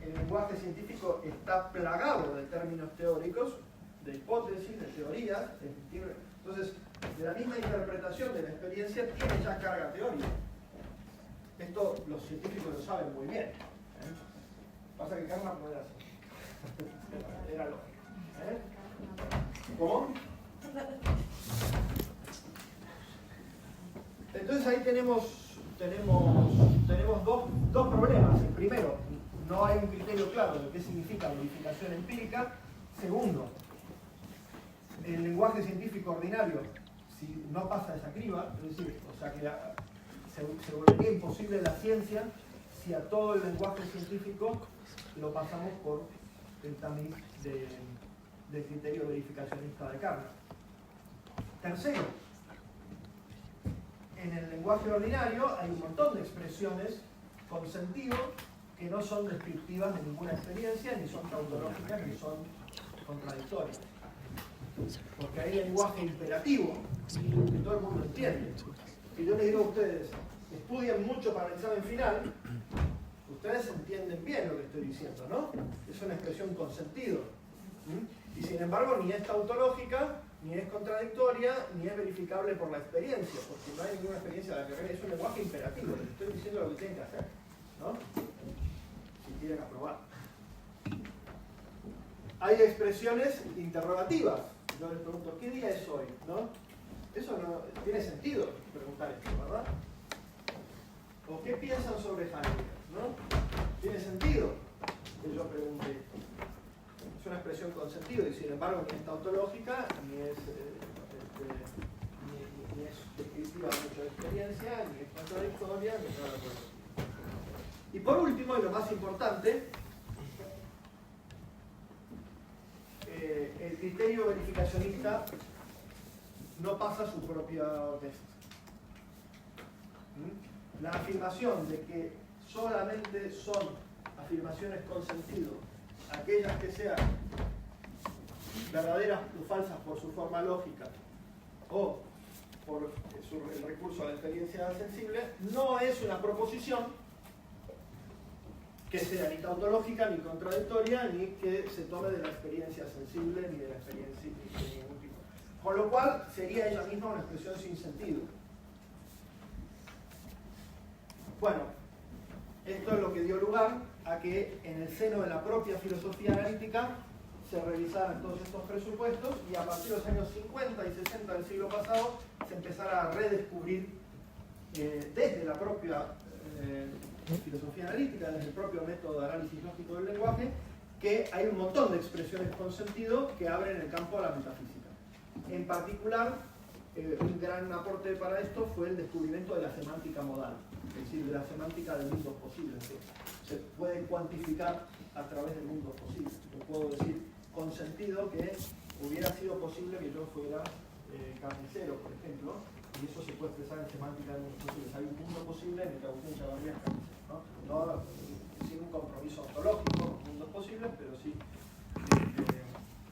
el lenguaje científico está plagado de términos teóricos, de hipótesis, de teorías. Entonces, de la misma interpretación de la experiencia tiene ya carga teórica. Esto los científicos lo saben muy bien. Pasa que Carnot no era así. Era lógico. ¿Cómo? Entonces ahí tenemos dos problemas. El primero, no hay un criterio claro de qué significa verificación empírica. Segundo, el lenguaje científico ordinario, si no pasa esa criba, es decir, o sea que se volvería imposible la ciencia si a todo el lenguaje científico lo pasamos por el tamiz del criterio verificacionista de Carnot. Tercero, en el lenguaje ordinario hay un montón de expresiones con sentido que no son descriptivas de ninguna experiencia, ni son tautológicas, ni son contradictorias. Porque hay lenguaje imperativo, que todo el mundo entiende. Y yo les digo a ustedes, estudien mucho para el examen final, ustedes entienden bien lo que estoy diciendo, ¿no? Es una expresión con sentido. Y sin embargo, ni es tautológica, ni es contradictoria, ni es verificable por la experiencia, porque no hay ninguna experiencia de la carrera, es un lenguaje imperativo, les estoy diciendo lo que tienen que hacer, ¿no? Si quieren aprobar. Hay expresiones interrogativas. Yo les pregunto, ¿qué día es hoy? ¿No? Eso no tiene sentido preguntar esto, ¿verdad? ¿O qué piensan sobre Heidegger? ¿No? Tiene sentido que yo pregunte esto. Es una expresión con sentido y sin embargo ni es tautológica, ni es descriptiva de mucha experiencia, ni es contradictoria, ni nada por eso. Y por último, y lo más importante, el criterio verificacionista no pasa su propio test. La afirmación de que solamente son afirmaciones con sentido aquellas que sean verdaderas o falsas por su forma lógica o por el recurso a la experiencia sensible, no es una proposición que sea ni tautológica, ni contradictoria, ni que se tome de la experiencia sensible, ni de la experiencia de ningún tipo. Con lo cual, sería ella misma una expresión sin sentido. Bueno, esto es lo que dio lugar a que en el seno de la propia filosofía analítica se revisaran todos estos presupuestos y a partir de los años 50 y 60 del siglo pasado se empezara a redescubrir desde la propia filosofía analítica, desde el propio método de análisis lógico del lenguaje, que hay un montón de expresiones con sentido que abren el campo a la metafísica. En particular, un gran aporte para esto fue el descubrimiento de la semántica modal, es decir, de la semántica del mundo posible. Se puede cuantificar a través del mundo posible. Yo puedo decir con sentido que hubiera sido posible que yo fuera carnicero, por ejemplo, y eso se puede expresar en semántica del mundo posible. Hay un mundo posible en el que usted llamaría carnicero, ¿no? Sin un compromiso ontológico con mundos posibles, pero sí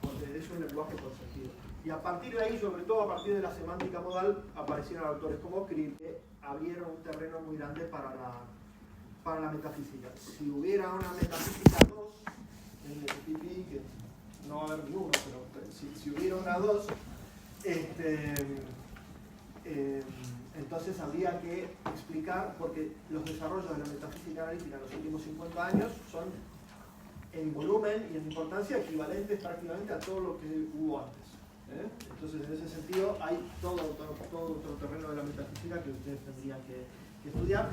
porque es un lenguaje con sentido. Y a partir de ahí, sobre todo a partir de la semántica modal, aparecieron autores como Krill, que abrieron un terreno muy grande para la metafísica. Si hubiera una metafísica 2, que no va a haber ni uno, pero si hubiera una 2, entonces habría que explicar, porque los desarrollos de la metafísica analítica en los últimos 50 años son en volumen y en importancia equivalentes prácticamente a todo lo que hubo antes. Entonces, en ese sentido, hay todo otro terreno de la metafísica que ustedes tendrían que estudiar.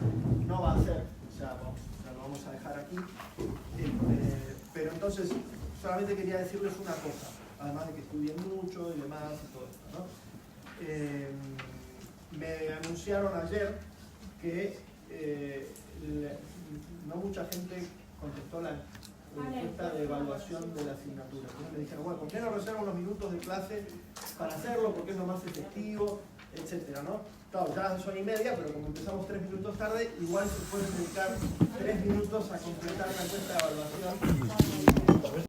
No va a ser, o sea, lo vamos a dejar aquí. Pero entonces, solamente quería decirles una cosa, además de que estudien mucho y demás y todo esto, ¿no? Me anunciaron ayer que no mucha gente contestó la encuesta de evaluación de la asignatura. Entonces me dijeron, bueno, ¿por qué no reservan unos minutos de clase para hacerlo? Porque es lo más efectivo, etcétera, ¿no? Claro, ya son 1:30, pero como empezamos 3 minutos tarde, igual se pueden dedicar 3 minutos a completar la encuesta de evaluación.